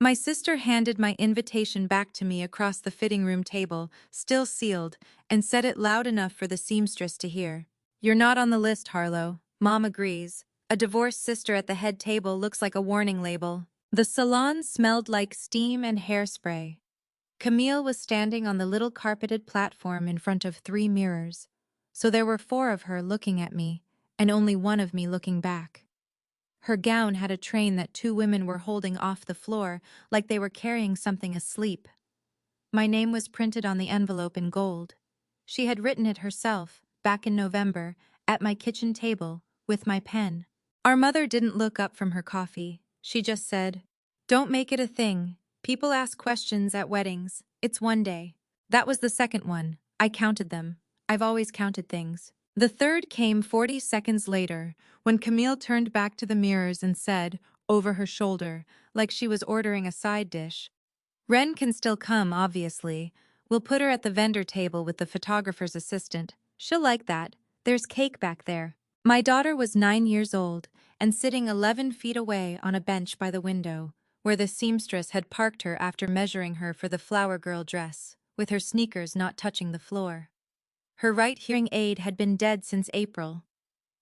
My sister handed my invitation back to me across the fitting room table, still sealed, and said it loud enough for the seamstress to hear. "You're not on the list, Harlow." Mom agrees. A divorced sister at the head table looks like a warning label. The salon smelled like steam and hairspray. Camille was standing on the little carpeted platform in front of 3 mirrors. So there were 4 of her looking at me, and only 1 of me looking back. Her gown had a train that 2 women were holding off the floor, like they were carrying something asleep. My name was printed on the envelope in gold. She had written it herself, back in November, at my kitchen table, with my pen. Our mother didn't look up from her coffee. She just said, "Don't make it a thing. People ask questions at weddings. It's one day." That was the second one. I counted them. I've always counted things. The third came 40 seconds later, when Camille turned back to the mirrors and said, over her shoulder, like she was ordering a side dish, "Ren can still come, obviously. We'll put her at the vendor table with the photographer's assistant. She'll like that. There's cake back there." My daughter was 9 years old and sitting 11 feet away on a bench by the window, where the seamstress had parked her after measuring her for the flower girl dress, with her sneakers not touching the floor. Her right hearing aid had been dead since April.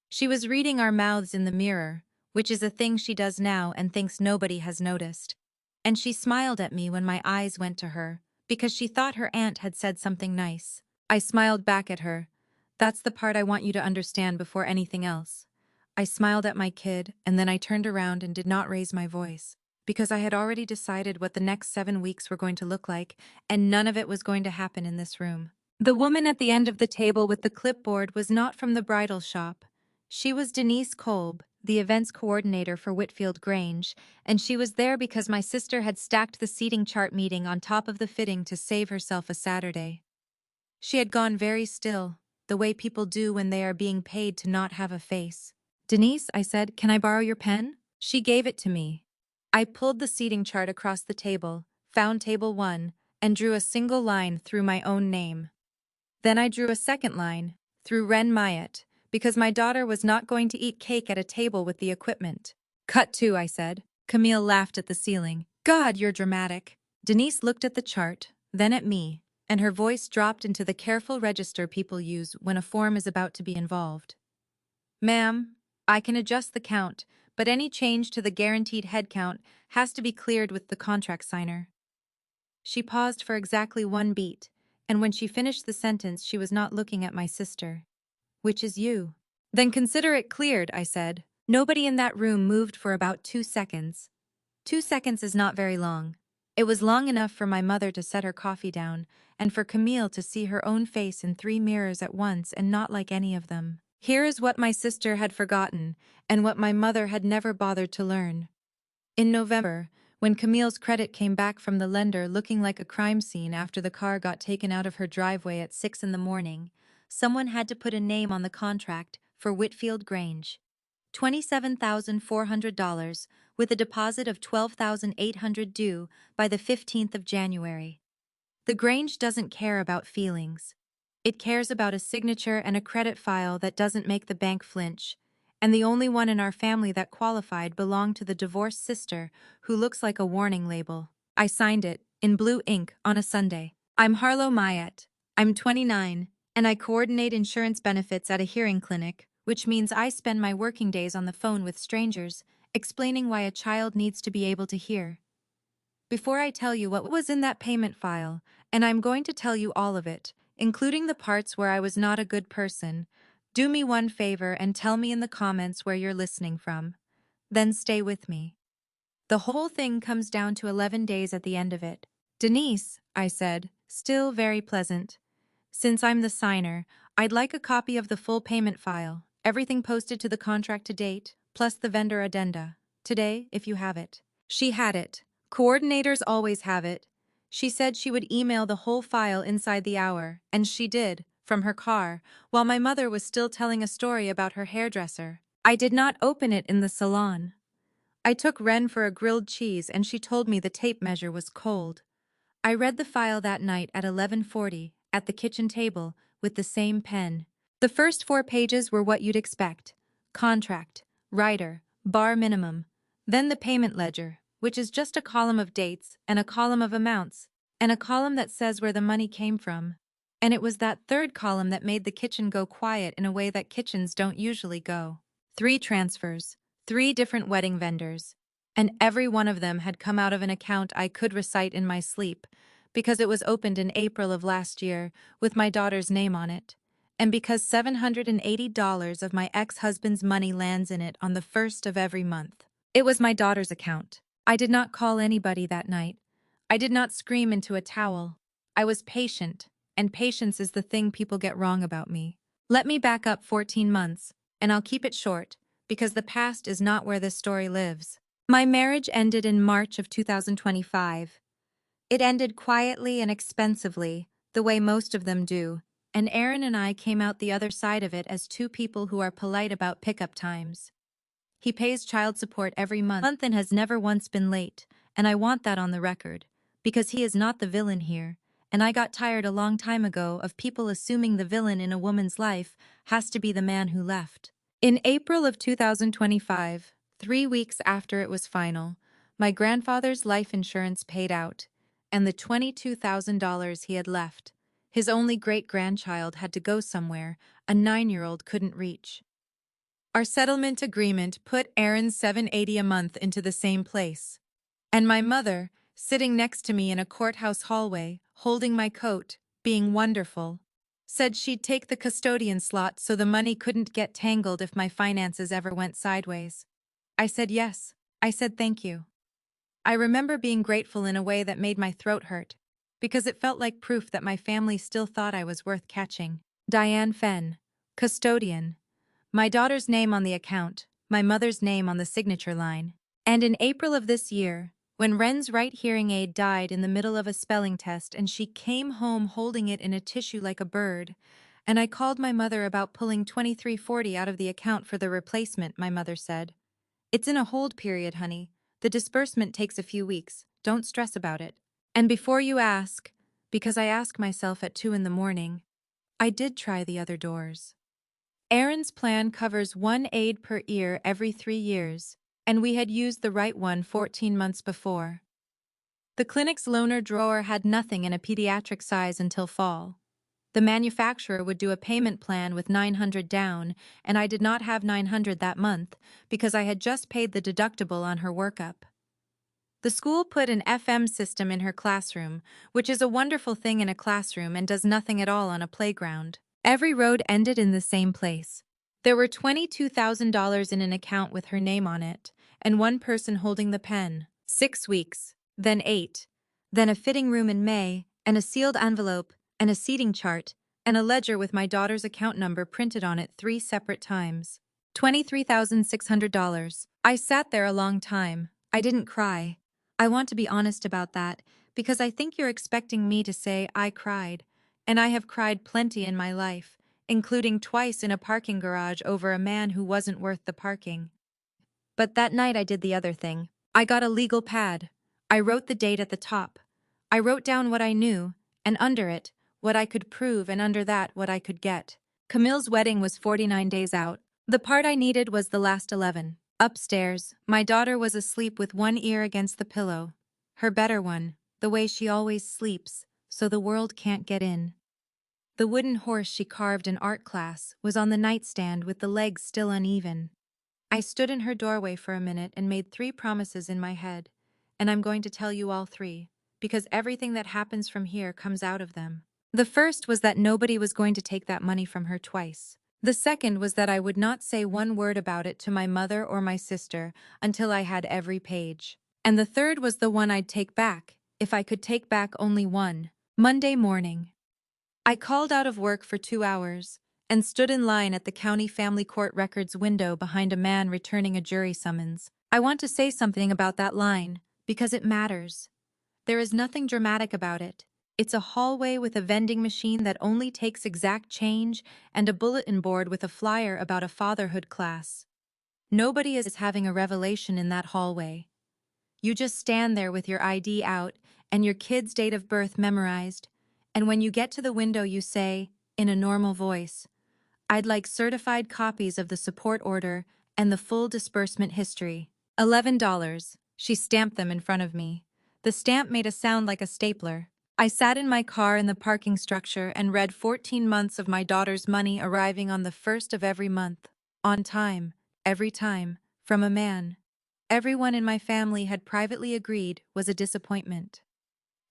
She was reading our mouths in the mirror, which is a thing she does now and thinks nobody has noticed. And she smiled at me when my eyes went to her, because she thought her aunt had said something nice. I smiled back at her. That's the part I want you to understand before anything else. I smiled at my kid, and then I turned around and did not raise my voice, because I had already decided what the next 7 weeks were going to look like, and none of it was going to happen in this room. The woman at the end of the table with the clipboard was not from the bridal shop. She was Denise Kolb, the events coordinator for Whitfield Grange, and she was there because my sister had stacked the seating chart meeting on top of the fitting to save herself a Saturday. She had gone very still, the way people do when they are being paid to not have a face. "Denise," I said, "can I borrow your pen?" She gave it to me. I pulled the seating chart across the table, found table 1, and drew a single line through my own name. Then I drew a second line, through Ren Myatt, because my daughter was not going to eat cake at a table with the equipment. "Cut 2, I said. Camille laughed at the ceiling. "God, you're dramatic." Denise looked at the chart, then at me, and her voice dropped into the careful register people use when a form is about to be involved. "Ma'am, I can adjust the count, but any change to the guaranteed head count has to be cleared with the contract signer." She paused for exactly 1 beat, and when she finished the sentence she was not looking at my sister. "Which is you." "Then consider it cleared," I said. Nobody in that room moved for about 2 seconds. 2 seconds is not very long. It was long enough for my mother to set her coffee down, and for Camille to see her own face in 3 mirrors at once and not like any of them. Here is what my sister had forgotten, and what my mother had never bothered to learn. In November, when Camille's credit came back from the lender looking like a crime scene after the car got taken out of her driveway at 6 in the morning, someone had to put a name on the contract for Whitfield Grange. $27,400, with a deposit of $12,800 due by the 15th of January. The Grange doesn't care about feelings. It cares about a signature and a credit file that doesn't make the bank flinch. And the only one in our family that qualified belonged to the divorced sister, who looks like a warning label. I signed it, in blue ink, on a Sunday. "I'm Harlow Myatt. I'm 29, and I coordinate insurance benefits at a hearing clinic, which means I spend my working days on the phone with strangers, explaining why a child needs to be able to hear. Before I tell you what was in that payment file, and I'm going to tell you all of it, including the parts where I was not a good person, do me one favor and tell me in the comments where you're listening from. Then stay with me. The whole thing comes down to 11 days at the end of it." "Denise," I said, still very pleasant, "since I'm the signer, I'd like a copy of the full payment file, everything posted to the contract to date, plus the vendor addenda. Today, if you have it." She had it. Coordinators always have it. She said she would email the whole file inside the hour, and she did, from her car, while my mother was still telling a story about her hairdresser. I did not open it in the salon. I took Ren for a grilled cheese and she told me the tape measure was cold. I read the file that night at 11:40, at the kitchen table, with the same pen. The first 4 pages were what you'd expect. Contract, writer, bar minimum. Then the payment ledger, which is just a column of dates and a column of amounts, and a column that says where the money came from. And it was that third column that made the kitchen go quiet in a way that kitchens don't usually go. 3 transfers, 3 different wedding vendors, and every one of them had come out of an account I could recite in my sleep, because it was opened in April of last year with my daughter's name on it, and because $780 of my ex-husband's money lands in it on the 1st of every month. It was my daughter's account. I did not call anybody that night. I did not scream into a towel. I was patient, and patience is the thing people get wrong about me. Let me back up 14 months, and I'll keep it short, because the past is not where this story lives. My marriage ended in March of 2025. It ended quietly and expensively, the way most of them do, and Aaron and I came out the other side of it as 2 people who are polite about pickup times. He pays child support every month and has never once been late, and I want that on the record, because he is not the villain here, and I got tired a long time ago of people assuming the villain in a woman's life has to be the man who left. In April of 2025, 3 weeks after it was final, my grandfather's life insurance paid out, and the $22,000 he had left, his only great-grandchild had to go somewhere a 9-year-old couldn't reach. Our settlement agreement put Aaron's $780 a month into the same place. And my mother, sitting next to me in a courthouse hallway, holding my coat, being wonderful, said she'd take the custodian slot so the money couldn't get tangled if my finances ever went sideways. I said yes. I said thank you. I remember being grateful in a way that made my throat hurt, because it felt like proof that my family still thought I was worth catching. Diane Fenn, custodian. My daughter's name on the account, my mother's name on the signature line. And in April of this year, when Ren's right hearing aid died in the middle of a spelling test and she came home holding it in a tissue like a bird, and I called my mother about pulling $23.40 out of the account for the replacement, my mother said, "It's in a hold period, honey. The disbursement takes a few weeks. Don't stress about it." And before you ask, because I ask myself at 2 in the morning, I did try the other doors. Aaron's plan covers 1 aid per ear every 3 years, and we had used the right one 14 months before. The clinic's loaner drawer had nothing in a pediatric size until fall. The manufacturer would do a payment plan with $900 down, and I did not have $900 that month because I had just paid the deductible on her workup. The school put an FM system in her classroom, which is a wonderful thing in a classroom and does nothing at all on a playground. Every road ended in the same place. There were $22,000 in an account with her name on it, and one person holding the pen. 6 weeks, then 8, then a fitting room in May, and a sealed envelope, and a seating chart, and a ledger with my daughter's account number printed on it 3 separate times. $23,600. I sat there a long time. I didn't cry. I want to be honest about that, because I think you're expecting me to say I cried. And I have cried plenty in my life, including twice in a parking garage over a man who wasn't worth the parking. But that night I did the other thing. I got a legal pad. I wrote the date at the top. I wrote down what I knew, and under it, what I could prove, and under that, what I could get. Camille's wedding was 49 days out. The part I needed was the last 11. Upstairs, my daughter was asleep with one ear against the pillow. Her better one, the way she always sleeps, so the world can't get in. The wooden horse she carved in art class was on the nightstand with the legs still uneven. I stood in her doorway for a minute and made 3 promises in my head, and I'm going to tell you all 3, because everything that happens from here comes out of them. The first was that nobody was going to take that money from her twice. The second was that I would not say one word about it to my mother or my sister until I had every page. And the third was the one I'd take back, if I could take back only one. Monday morning. I called out of work for 2 hours and stood in line at the county family court records window behind a man returning a jury summons. I want to say something about that line, because it matters. There is nothing dramatic about it. It's a hallway with a vending machine that only takes exact change and a bulletin board with a flyer about a fatherhood class. Nobody is having a revelation in that hallway. You just stand there with your ID out and your kid's date of birth memorized, and when you get to the window you say, in a normal voice, "I'd like certified copies of the support order and the full disbursement history. $11. She stamped them in front of me. The stamp made a sound like a stapler. I sat in my car in the parking structure and read 14 months of my daughter's money arriving on the first of every month. On time, every time, from a man. Everyone in my family had privately agreed was a disappointment.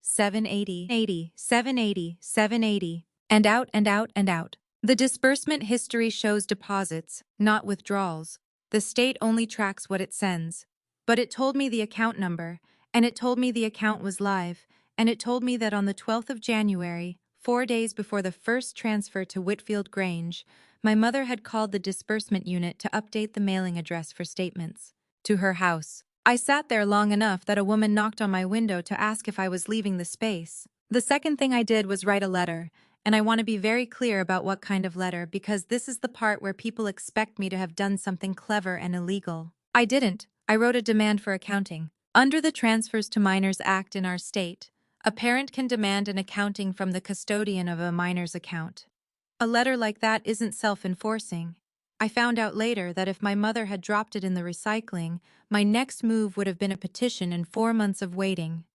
780, 780, 780, and out and out and out. The disbursement history shows deposits, not withdrawals. The state only tracks what it sends. But it told me the account number, and it told me the account was live, and it told me that on the 12th of January, 4 days before the first transfer to Whitfield Grange, my mother had called the disbursement unit to update the mailing address for statements. To her house. I sat there long enough that a woman knocked on my window to ask if I was leaving the space. The second thing I did was write a letter, and I want to be very clear about what kind of letter because this is the part where people expect me to have done something clever and illegal. I didn't. I wrote a demand for accounting. Under the Transfers to Minors Act in our state, a parent can demand an accounting from the custodian of a minor's account. A letter like that isn't self-enforcing. I found out later that if my mother had dropped it in the recycling, my next move would have been a petition and 4 months of waiting.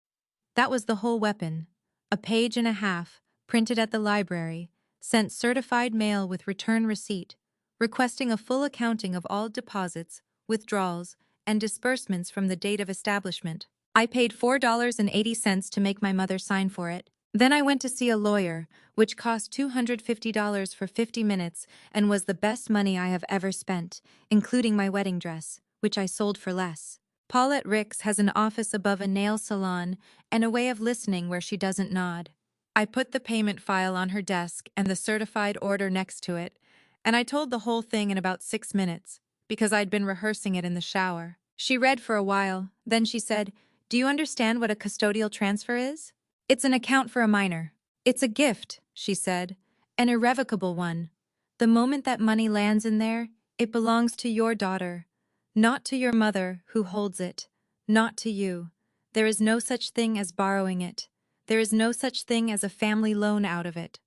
That was the whole weapon. A page and a half, printed at the library, sent certified mail with return receipt, requesting a full accounting of all deposits, withdrawals, and disbursements from the date of establishment. I paid $4.80 to make my mother sign for it. Then I went to see a lawyer, which cost $250 for 50 minutes and was the best money I have ever spent, including my wedding dress, which I sold for less. Paulette Ricks has an office above a nail salon and a way of listening where she doesn't nod. I put the payment file on her desk and the certified order next to it, and I told the whole thing in about 6 minutes, because I'd been rehearsing it in the shower. She read for a while, then she said, "Do you understand what a custodial transfer is? It's an account for a minor. It's a gift," she said, "an irrevocable one. The moment that money lands in there, it belongs to your daughter, not to your mother who holds it, not to you. There is no such thing as borrowing it. There is no such thing as a family loan out of it.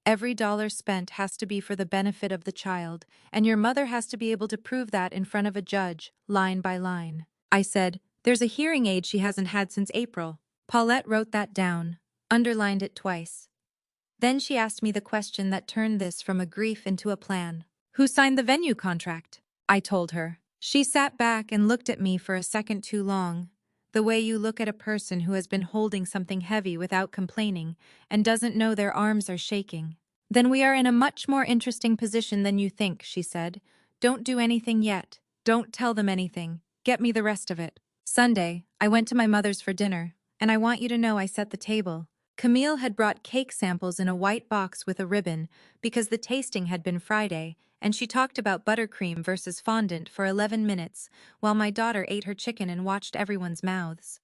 Every dollar spent has to be for the benefit of the child, and your mother has to be able to prove that in front of a judge, line by line." I said, "There's a hearing aid she hasn't had since April." Paulette wrote that down, underlined it twice. Then she asked me the question that turned this from a grief into a plan. "Who signed the venue contract?" I told her. She sat back and looked at me for a second too long, the way you look at a person who has been holding something heavy without complaining and doesn't know their arms are shaking. "Then we are in a much more interesting position than you think," she said. "Don't do anything yet. Don't tell them anything. Get me the rest of it." Sunday, I went to my mother's for dinner, and I want you to know I set the table. Camille had brought cake samples in a white box with a ribbon because the tasting had been Friday, and she talked about buttercream versus fondant for 11 minutes while my daughter ate her chicken and watched everyone's mouths.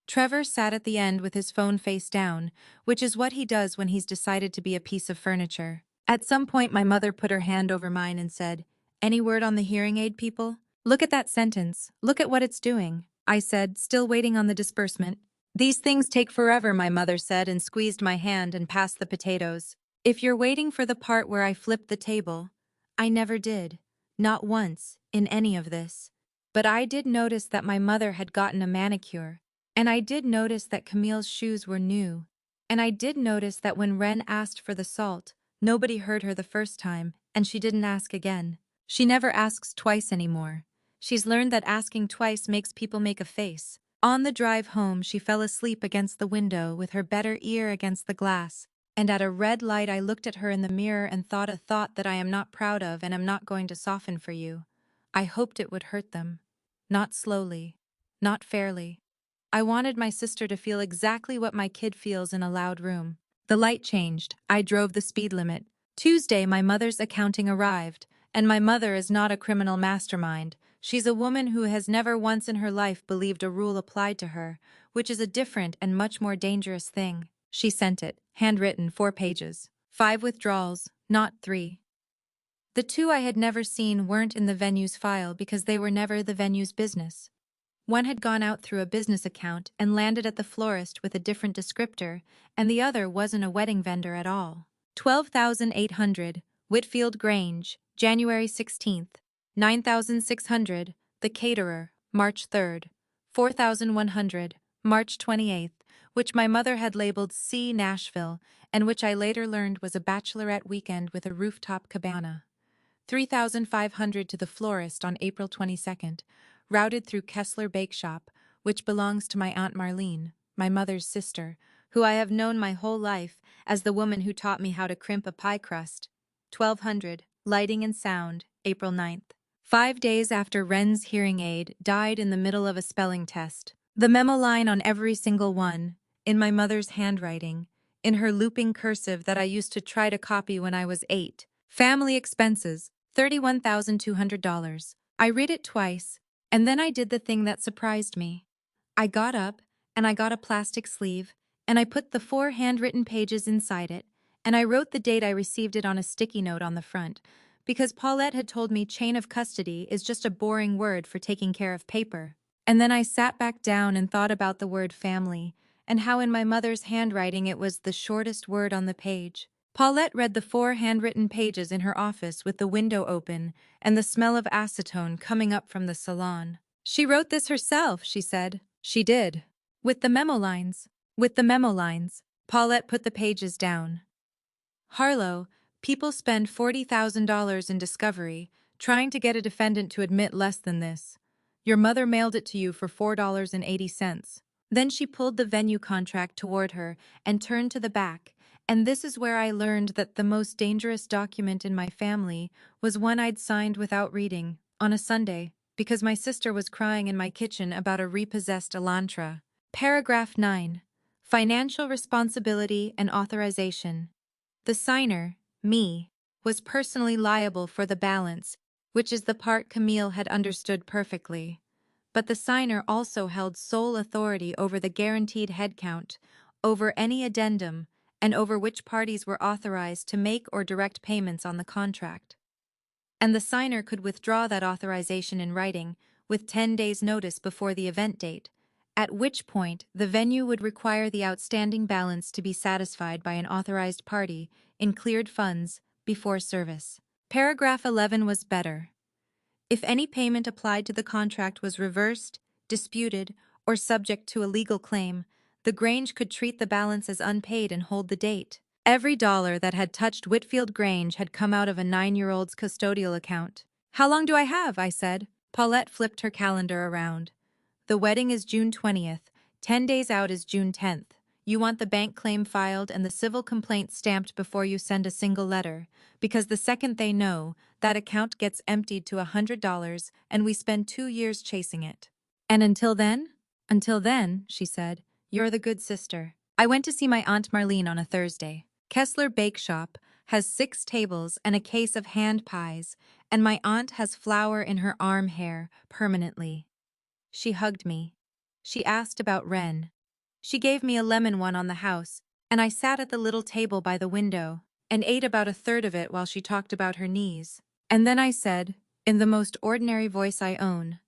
Trevor sat at the end with his phone face down, which is what he does when he's decided to be a piece of furniture. At some point my mother put her hand over mine and said, "Any word on the hearing aid people? Look at that sentence. Look at what it's doing." I said, still waiting on the disbursement. "These things take forever," my mother said and squeezed my hand and passed the potatoes. "If you're waiting for the part where I flipped the table, I never did. Not once, in any of this. But I did notice that my mother had gotten a manicure. And I did notice that Camille's shoes were new. And I did notice that when Wren asked for the salt, nobody heard her the first time, and she didn't ask again. She never asks twice anymore. She's learned that asking twice makes people make a face. On the drive home, she fell asleep against the window with her better ear against the glass, and at a red light I looked at her in the mirror and thought a thought that I am not proud of and am not going to soften for you. I hoped it would hurt them. Not slowly. Not fairly. I wanted my sister to feel exactly what my kid feels in a loud room. The light changed. I drove the speed limit. Tuesday, my mother's accounting arrived, and my mother is not a criminal mastermind. She's a woman who has never once in her life believed a rule applied to her, which is a different and much more dangerous thing. She sent it, handwritten, 4 pages. 5 withdrawals, not 3. The 2 I had never seen weren't in the venue's file because they were never the venue's business. One had gone out through a business account and landed at the florist with a different descriptor, and the other wasn't a wedding vendor at all. 12,800, Whitfield Grange, January 16th. 9,600, the caterer, March 3rd. 4,100, March 28th, which my mother had labeled C. Nashville, and which I later learned was a bachelorette weekend with a rooftop cabana. 3,500 to the florist on April 22nd, routed through Kessler Bake Shop, which belongs to my Aunt Marlene, my mother's sister, who I have known my whole life as the woman who taught me how to crimp a pie crust. 1,200, lighting and sound, April 9th. 5 days after Wren's hearing aid died in the middle of a spelling test. The memo line on every single one, in my mother's handwriting, in her looping cursive that I used to try to copy when I was 8. Family expenses, $31,200. I read it twice, and then I did the thing that surprised me. I got up, and I got a plastic sleeve, and I put the 4 handwritten pages inside it, and I wrote the date I received it on a sticky note on the front, because Paulette had told me chain of custody is just a boring word for taking care of paper. And then I sat back down and thought about the word family, and how in my mother's handwriting it was the shortest word on the page. Paulette read the 4 handwritten pages in her office with the window open and the smell of acetone coming up from the salon. She wrote this herself, she said. She did. With the memo lines. With the memo lines. Paulette put the pages down. Harlow, people spend $40,000 in discovery, trying to get a defendant to admit less than this. Your mother mailed it to you for $4.80. Then she pulled the venue contract toward her and turned to the back, and this is where I learned that the most dangerous document in my family was one I'd signed without reading, on a Sunday, because my sister was crying in my kitchen about a repossessed Elantra. Paragraph 9. Financial responsibility and authorization. The signer, me, was personally liable for the balance, which is the part Camille had understood perfectly. But the signer also held sole authority over the guaranteed headcount, over any addendum, and over which parties were authorized to make or direct payments on the contract. And the signer could withdraw that authorization in writing, with 10 days' notice before the event date, at which point the venue would require the outstanding balance to be satisfied by an authorized party in cleared funds before service. Paragraph 11 was better. If any payment applied to the contract was reversed, disputed, or subject to a legal claim, the Grange could treat the balance as unpaid and hold the date. Every dollar that had touched Whitfield Grange had come out of a 9-year-old's custodial account. How long do I have? I said. Paulette flipped her calendar around. The wedding is June 20th. 10 days out is June 10th. You want the bank claim filed and the civil complaint stamped before you send a single letter, because the second they know, that account gets emptied to $100 and we spend 2 years chasing it. And until then? Until then, she said, you're the good sister. I went to see my Aunt Marlene on a Thursday. Kessler Bake Shop has 6 tables and a case of hand pies, and my aunt has flour in her arm hair permanently. She hugged me. She asked about Wren. She gave me a lemon one on the house, and I sat at the little table by the window and ate about a third of it while she talked about her knees. And then I said, in the most ordinary voice I own,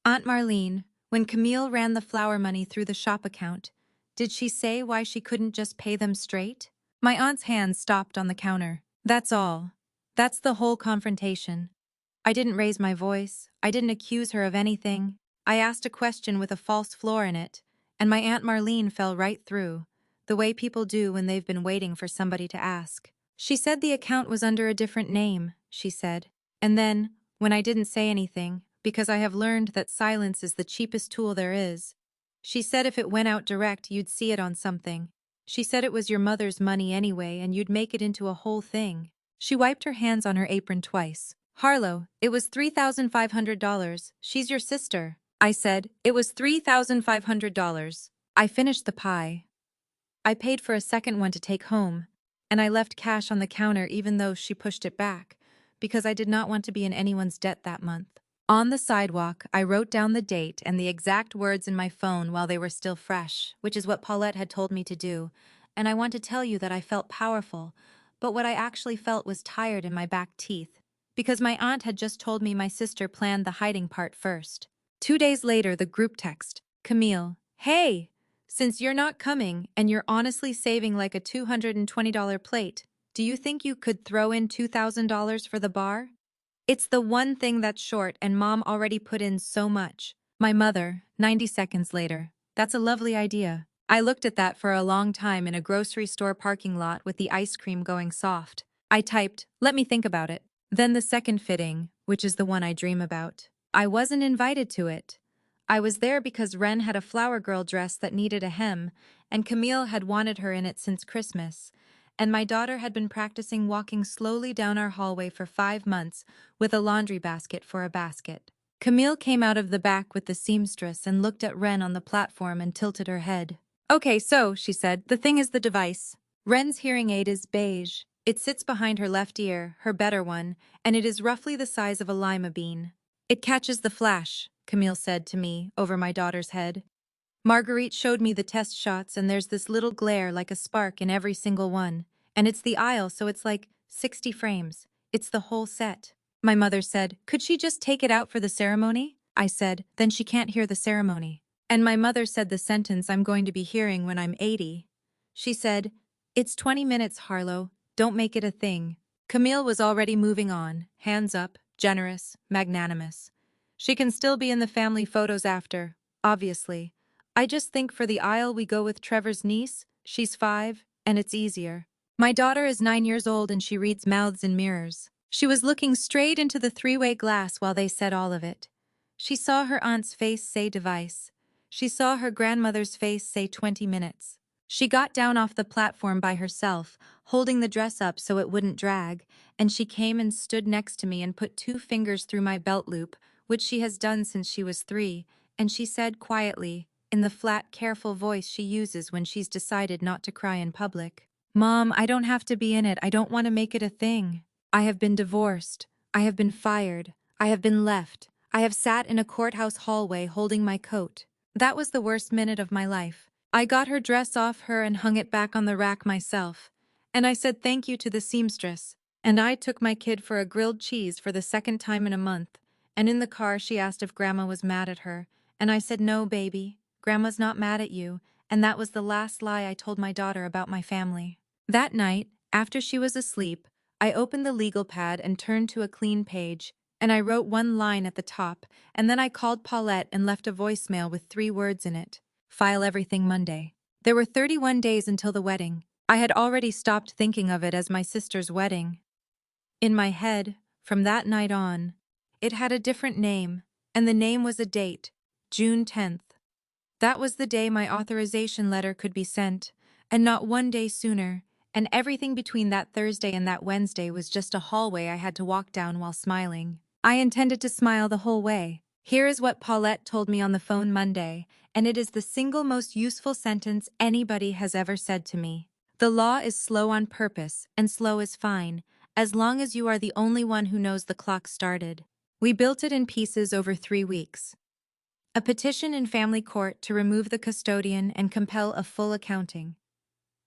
Aunt Marlene, when Camille ran the flour money through the shop account, did she say why she couldn't just pay them straight? My aunt's hands stopped on the counter. That's all. That's the whole confrontation. I didn't raise my voice. I didn't accuse her of anything. I asked a question with a false floor in it, and my Aunt Marlene fell right through, the way people do when they've been waiting for somebody to ask. She said the account was under a different name, she said. And then, when I didn't say anything, because I have learned that silence is the cheapest tool there is, she said if it went out direct, you'd see it on something. She said it was your mother's money anyway, and you'd make it into a whole thing. She wiped her hands on her apron twice. Harlow, it was $3,500. She's your sister. I said, it was $3,500. I finished the pie. I paid for a second one to take home, and I left cash on the counter even though she pushed it back, because I did not want to be in anyone's debt that month. On the sidewalk, I wrote down the date and the exact words in my phone while they were still fresh, which is what Paulette had told me to do, and I want to tell you that I felt powerful, but what I actually felt was tired in my back teeth, because my aunt had just told me my sister planned the hiding part first. 2 days later, the group text, Camille, hey, since you're not coming and you're honestly saving like a $220 plate, do you think you could throw in $2,000 for the bar? It's the one thing that's short and Mom already put in so much. My mother, 90 seconds later. That's a lovely idea. I looked at that for a long time in a grocery store parking lot with the ice cream going soft. I typed, let me think about it. Then the second fitting, which is the one I dream about. I wasn't invited to it. I was there because Ren had a flower girl dress that needed a hem, and Camille had wanted her in it since Christmas. And my daughter had been practicing walking slowly down our hallway for 5 months with a laundry basket for a basket. Camille came out of the back with the seamstress and looked at Ren on the platform and tilted her head. Okay, so, she said, the thing is the device. Ren's hearing aid is beige. It sits behind her left ear, her better one, and it is roughly the size of a lima bean. It catches the flash, Camille said to me, over my daughter's head. Marguerite showed me the test shots and there's this little glare like a spark in every single one. And it's the aisle, so it's like 60 frames. It's the whole set. My mother said, could she just take it out for the ceremony? I said, then she can't hear the ceremony. And my mother said the sentence I'm going to be hearing when I'm 80. She said, it's 20 minutes, Harlow. Don't make it a thing. Camille was already moving on, hands up, generous, magnanimous. She can still be in the family photos after, obviously. I just think for the aisle we go with Trevor's niece. She's 5, and it's easier. My daughter is 9 years old and she reads mouths and mirrors. She was looking straight into the three-way glass while they said all of it. She saw her aunt's face say device. She saw her grandmother's face say 20 minutes. She got down off the platform by herself, holding the dress up so it wouldn't drag, and she came and stood next to me and put 2 fingers through my belt loop, which she has done since she was 3, and she said quietly, in the flat, careful voice she uses when she's decided not to cry in public, Mom, I don't have to be in it. I don't want to make it a thing. I have been divorced. I have been fired. I have been left. I have sat in a courthouse hallway holding my coat. That was the worst minute of my life. I got her dress off her and hung it back on the rack myself. And I said thank you to the seamstress. And I took my kid for a grilled cheese for the second time in a month. And in the car she asked if Grandma was mad at her. And I said, no, baby. Grandma's not mad at you, and that was the last lie I told my daughter about my family. That night, after she was asleep, I opened the legal pad and turned to a clean page, and I wrote 1 line at the top, and then I called Paulette and left a voicemail with 3 words in it. File everything Monday. There were 31 days until the wedding. I had already stopped thinking of it as my sister's wedding. In my head, from that night on, it had a different name, and the name was a date, June 10th. That was the day my authorization letter could be sent, and not 1 day sooner, and everything between that Thursday and that Wednesday was just a hallway I had to walk down while smiling. I intended to smile the whole way. Here is what Paulette told me on the phone Monday, and it is the single most useful sentence anybody has ever said to me. The law is slow on purpose, and slow is fine, as long as you are the only one who knows the clock started. We built it in pieces over 3 weeks. A petition in family court to remove the custodian and compel a full accounting.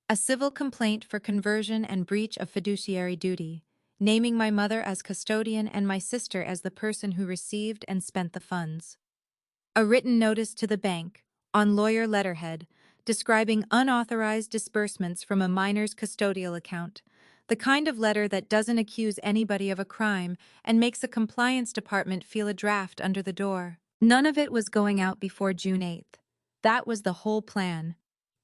A civil complaint for conversion and breach of fiduciary duty, naming my mother as custodian and my sister as the person who received and spent the funds. A written notice to the bank, on lawyer letterhead, describing unauthorized disbursements from a minor's custodial account, the kind of letter that doesn't accuse anybody of a crime and makes a compliance department feel a draft under the door. None of it was going out before June 8th. That was the whole plan.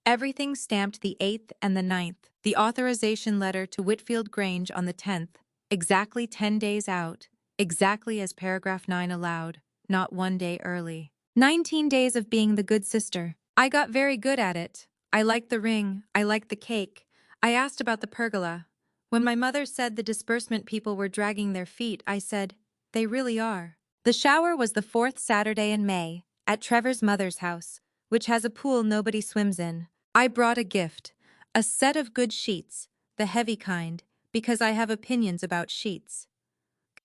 Everything stamped the 8th and the 9th. The authorization letter to Whitfield Grange on the 10th, exactly 10 days out, exactly as paragraph 9 allowed, not 1 day early. 19 days of being the good sister. I got very good at it. I liked the ring. I liked the cake. I asked about the pergola. When my mother said the disbursement people were dragging their feet, I said, they really are. The shower was the 4th Saturday in May, at Trevor's mother's house, which has a pool nobody swims in. I brought a gift, a set of good sheets, the heavy kind, because I have opinions about sheets.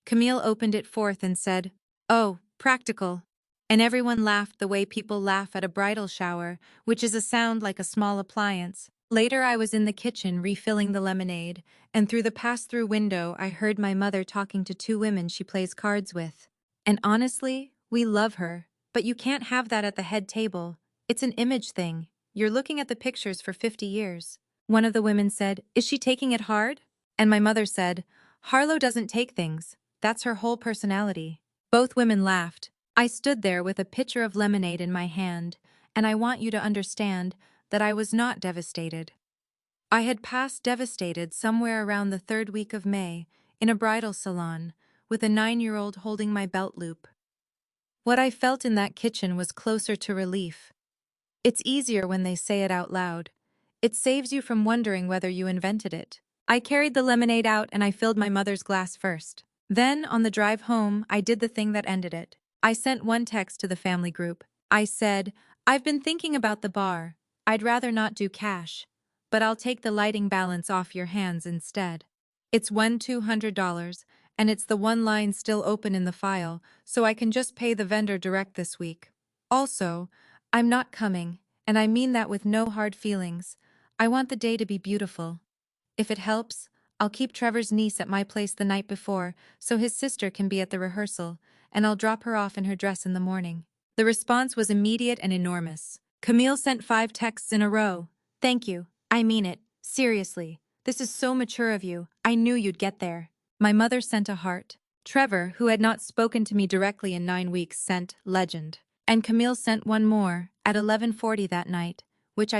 Camille opened it forth and said, oh, practical. And everyone laughed the way people laugh at a bridal shower, which is a sound like a small appliance. Later I was in the kitchen refilling the lemonade, and through the pass-through window I heard my mother talking to 2 women she plays cards with. And honestly, we love her, but you can't have that at the head table. It's an image thing. You're looking at the pictures for 50 years. One of the women said, is she taking it hard? And my mother said, Harlow doesn't take things. That's her whole personality. Both women laughed. I stood there with a pitcher of lemonade in my hand, and I want you to understand that I was not devastated. I had passed devastated somewhere around the third week of May, in a bridal salon, with a 9-year-old holding my belt loop. What I felt in that kitchen was closer to relief. It's easier when they say it out loud. It saves you from wondering whether you invented it. I carried the lemonade out and I filled my mother's glass first. Then, on the drive home, I did the thing that ended it. I sent one text to the family group. I said, "I've been thinking about the bar. I'd rather not do cash, but I'll take the lighting balance off your hands instead. It's $200, and it's the one line still open in the file, so I can just pay the vendor direct this week. Also, I'm not coming, and I mean that with no hard feelings. I want the day to be beautiful. If it helps, I'll keep Trevor's niece at my place the night before, so his sister can be at the rehearsal, and I'll drop her off in her dress in the morning." The response was immediate and enormous. Camille sent 5 texts in a row. "Thank you. I mean it. Seriously. This is so mature of you. I knew you'd get there." My mother sent a heart. Trevor, who had not spoken to me directly in 9 weeks, sent legend. And Camille sent one more, at 11:40 that night, which I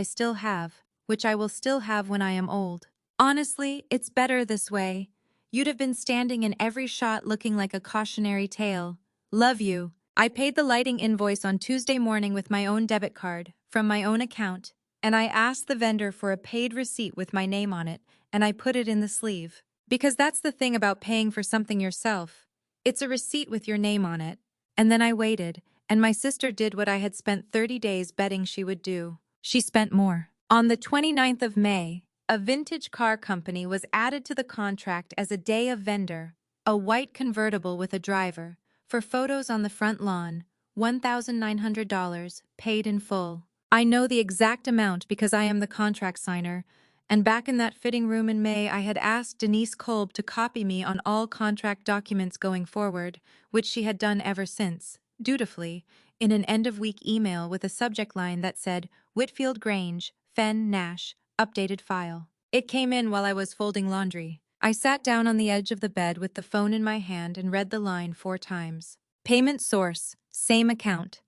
will still have when I am old. "Honestly, it's better this way. You'd have been standing in every shot looking like a cautionary tale. Love you." I paid the lighting invoice on Tuesday morning with my own debit card, from my own account, and I asked the vendor for a paid receipt with my name on it, and I put it in the sleeve. Because that's the thing about paying for something yourself. It's a receipt with your name on it. And then I waited, and my sister did what I had spent 30 days betting she would do. She spent more. On the 29th of May, a vintage car company was added to the contract as a day of vendor, a white convertible with a driver, for photos on the front lawn, $1,900, paid in full. I know the exact amount because I am the contract signer, and back in that fitting room in May I had asked Denise Kolb to copy me on all contract documents going forward, which she had done ever since, dutifully, in an end-of-week email with a subject line that said, "Whitfield Grange, Fen Nash, updated file." It came in while I was folding laundry. I sat down on the edge of the bed with the phone in my hand and read the line 4 times. Payment source, same account.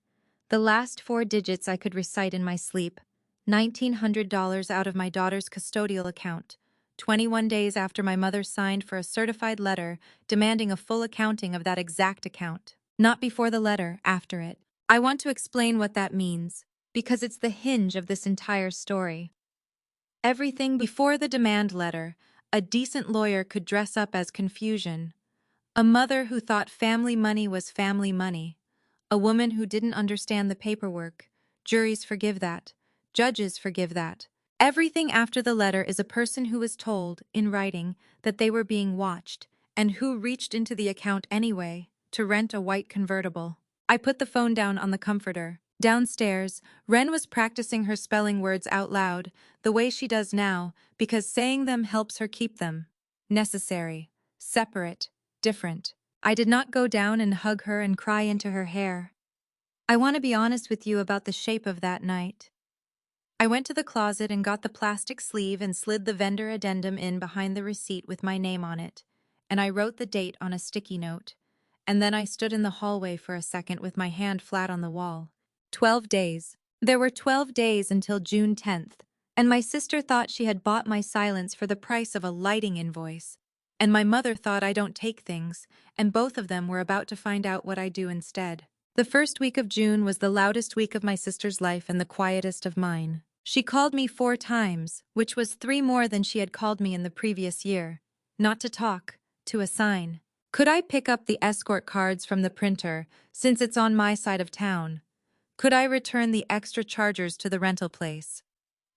The last 4 digits I could recite in my sleep. $1,900 out of my daughter's custodial account. 21 days after my mother signed for a certified letter demanding a full accounting of that exact account. Not before the letter, after it. I want to explain what that means, because it's the hinge of this entire story. Everything before the demand letter, a decent lawyer could dress up as confusion. A mother who thought family money was family money. A woman who didn't understand the paperwork. Juries forgive that. Judges forgive that. Everything after the letter is a person who was told, in writing, that they were being watched, and who reached into the account anyway, to rent a white convertible. I put the phone down on the comforter. Downstairs, Ren was practicing her spelling words out loud, the way she does now, because saying them helps her keep them. Necessary. Separate. Different. I did not go down and hug her and cry into her hair. I want to be honest with you about the shape of that night. I went to the closet and got the plastic sleeve and slid the vendor addendum in behind the receipt with my name on it, and I wrote the date on a sticky note. And then I stood in the hallway for a second with my hand flat on the wall. 12 days. There were 12 days until June 10th, and my sister thought she had bought my silence for the price of a lighting invoice. And my mother thought I don't take things, and both of them were about to find out what I do instead. The first week of June was the loudest week of my sister's life and the quietest of mine. She called me 4 times, which was 3 more than she had called me in the previous year. Not to talk, to assign. Could I pick up the escort cards from the printer, since it's on my side of town? Could I return the extra chargers to the rental place?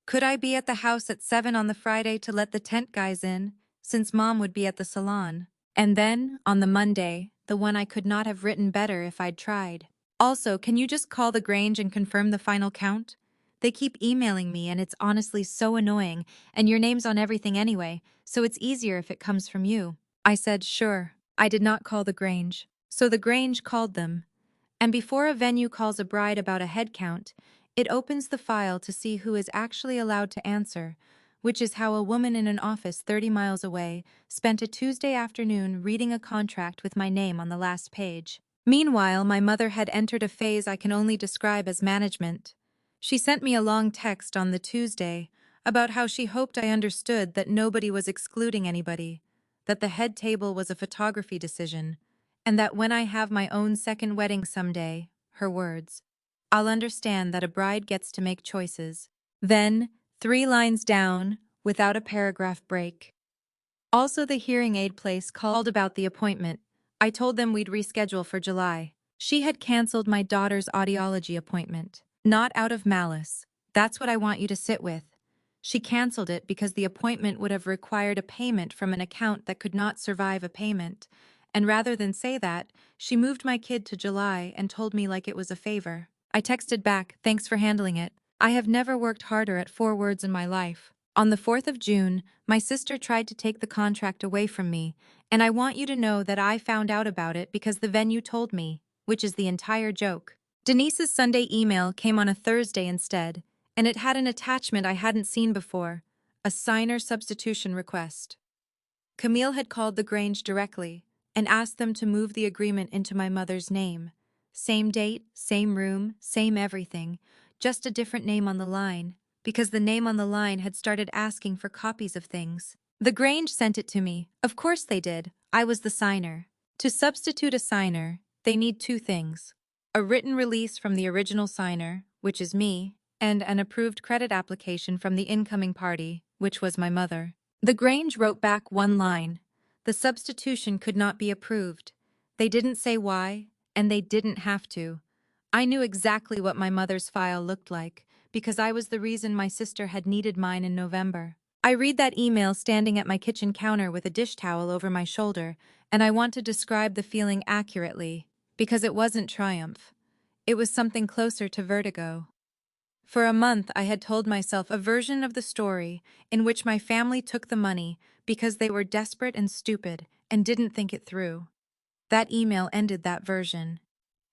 Could I be at the house at 7 on the Friday to let the tent guys in, since Mom would be at the salon? And then, on the Monday, the one I could not have written better if I'd tried. Also, can you just call the Grange and confirm the final count? They keep emailing me and it's honestly so annoying, and your name's on everything anyway, so it's easier if it comes from you. I said sure. I did not call the Grange. So the Grange called them. And before a venue calls a bride about a head count, it opens the file to see who is actually allowed to answer, which is how a woman in an office 30 miles away spent a Tuesday afternoon reading a contract with my name on the last page. Meanwhile, my mother had entered a phase I can only describe as management. She sent me a long text on the Tuesday about how she hoped I understood that nobody was excluding anybody, that the head table was a photography decision, and that when I have my own second wedding someday, her words, I'll understand that a bride gets to make choices. Then, 3 lines down, without a paragraph break. Also, the hearing aid place called about the appointment. I told them we'd reschedule for July. She had canceled my daughter's audiology appointment. Not out of malice. That's what I want you to sit with. She canceled it because the appointment would have required a payment from an account that could not survive a payment. And rather than say that, she moved my kid to July and told me like it was a favor. I texted back, thanks for handling it. I have never worked harder at 4 words in my life. On the 4th of June, my sister tried to take the contract away from me, and I want you to know that I found out about it because the venue told me, which is the entire joke. Denise's Sunday email came on a Thursday instead, and it had an attachment I hadn't seen before, a signer substitution request. Camille had called the Grange directly and asked them to move the agreement into my mother's name. Same date, same room, same everything, just a different name on the line, because the name on the line had started asking for copies of things. The Grange sent it to me. Of course they did. I was the signer. To substitute a signer, they need 2 things. A written release from the original signer, which is me, and an approved credit application from the incoming party, which was my mother. The Grange wrote back 1 line. The substitution could not be approved. They didn't say why, and they didn't have to. I knew exactly what my mother's file looked like, because I was the reason my sister had needed mine in November. I read that email standing at my kitchen counter with a dish towel over my shoulder, and I want to describe the feeling accurately, because it wasn't triumph. It was something closer to vertigo. For a month, I had told myself a version of the story in which my family took the money because they were desperate and stupid and didn't think it through. That email ended that version.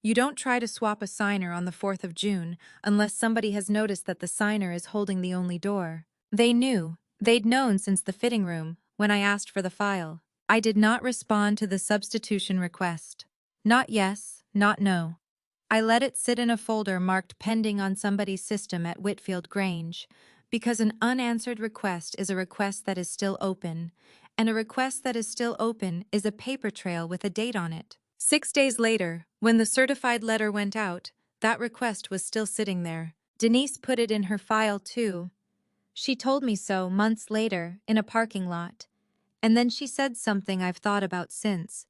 You don't try to swap a signer on the 4th of June unless somebody has noticed that the signer is holding the only door. They knew. They'd known since the fitting room, when I asked for the file. I did not respond to the substitution request. Not yes, not no. I let it sit in a folder marked pending on somebody's system at Whitfield Grange, because an unanswered request is a request that is still open, and a request that is still open is a paper trail with a date on it. 6 days later, when the certified letter went out, that request was still sitting there. Denise put it in her file too. She told me so months later, in a parking lot. And then she said something I've thought about since.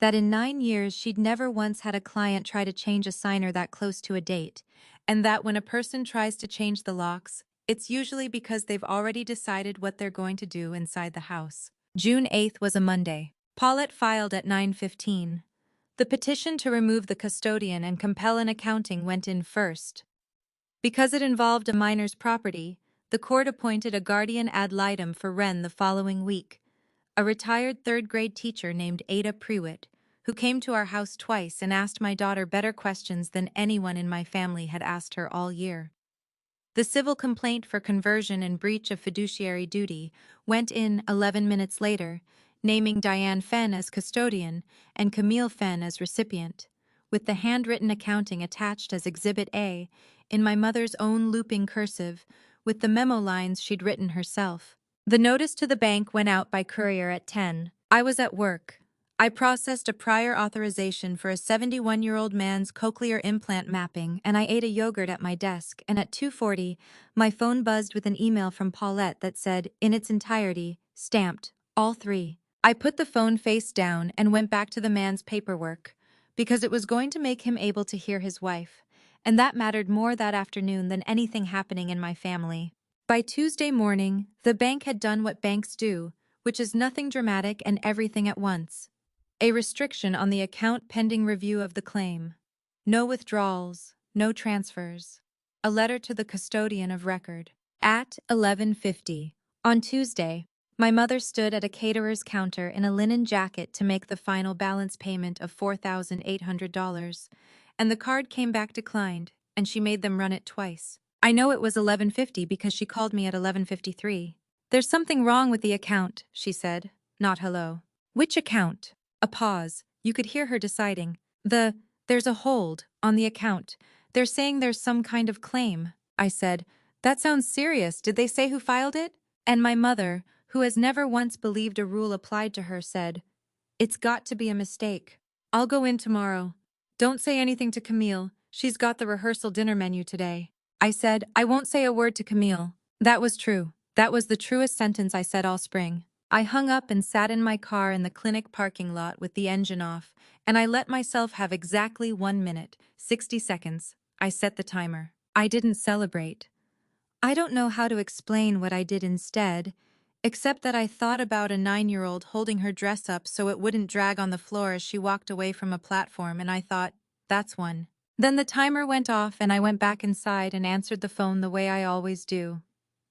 That in 9 years she'd never once had a client try to change a signer that close to a date, and that when a person tries to change the locks, it's usually because they've already decided what they're going to do inside the house. June 8th was a Monday. Paulette filed at 9:15. The petition to remove the custodian and compel an accounting went in first. Because it involved a minor's property, the court appointed a guardian ad litem for Wren the following week, a retired third-grade teacher named Ada Prewitt, who came to our house twice and asked my daughter better questions than anyone in my family had asked her all year. The civil complaint for conversion and breach of fiduciary duty went in 11 minutes later, naming Diane Fenn as custodian and Camille Fenn as recipient, with the handwritten accounting attached as Exhibit A in my mother's own looping cursive, with the memo lines she'd written herself. The notice to the bank went out by courier at 10. I was at work. I processed a prior authorization for a 71-year-old man's cochlear implant mapping, and I ate a yogurt at my desk, and at 2:40, my phone buzzed with an email from Paulette that said, in its entirety, stamped, all 3. I put the phone face down and went back to the man's paperwork, because it was going to make him able to hear his wife, and that mattered more that afternoon than anything happening in my family. By Tuesday morning, the bank had done what banks do, which is nothing dramatic and everything at once. A restriction on the account pending review of the claim. No withdrawals, no transfers. A letter to the custodian of record. At 11:50. On Tuesday, my mother stood at a caterer's counter in a linen jacket to make the final balance payment of $4,800, and the card came back declined, and she made them run it twice. I know it was 11:50 because she called me at 11:53. There's something wrong with the account, she said, not hello. Which account? A pause. You could hear her deciding. There's a hold on the account. They're saying there's some kind of claim. I said, that sounds serious. Did they say who filed it? And my mother, who has never once believed a rule applied to her, said, it's got to be a mistake. I'll go in tomorrow. Don't say anything to Camille. She's got the rehearsal dinner menu today. I said, I won't say a word to Camille. That was true. That was the truest sentence I said all spring. I hung up and sat in my car in the clinic parking lot with the engine off, and I let myself have exactly 1 minute, 60 seconds. I set the timer. I didn't celebrate. I don't know how to explain what I did instead, except that I thought about a 9-year-old holding her dress up so it wouldn't drag on the floor as she walked away from a platform, and I thought, that's one. Then the timer went off and I went back inside and answered the phone the way I always do.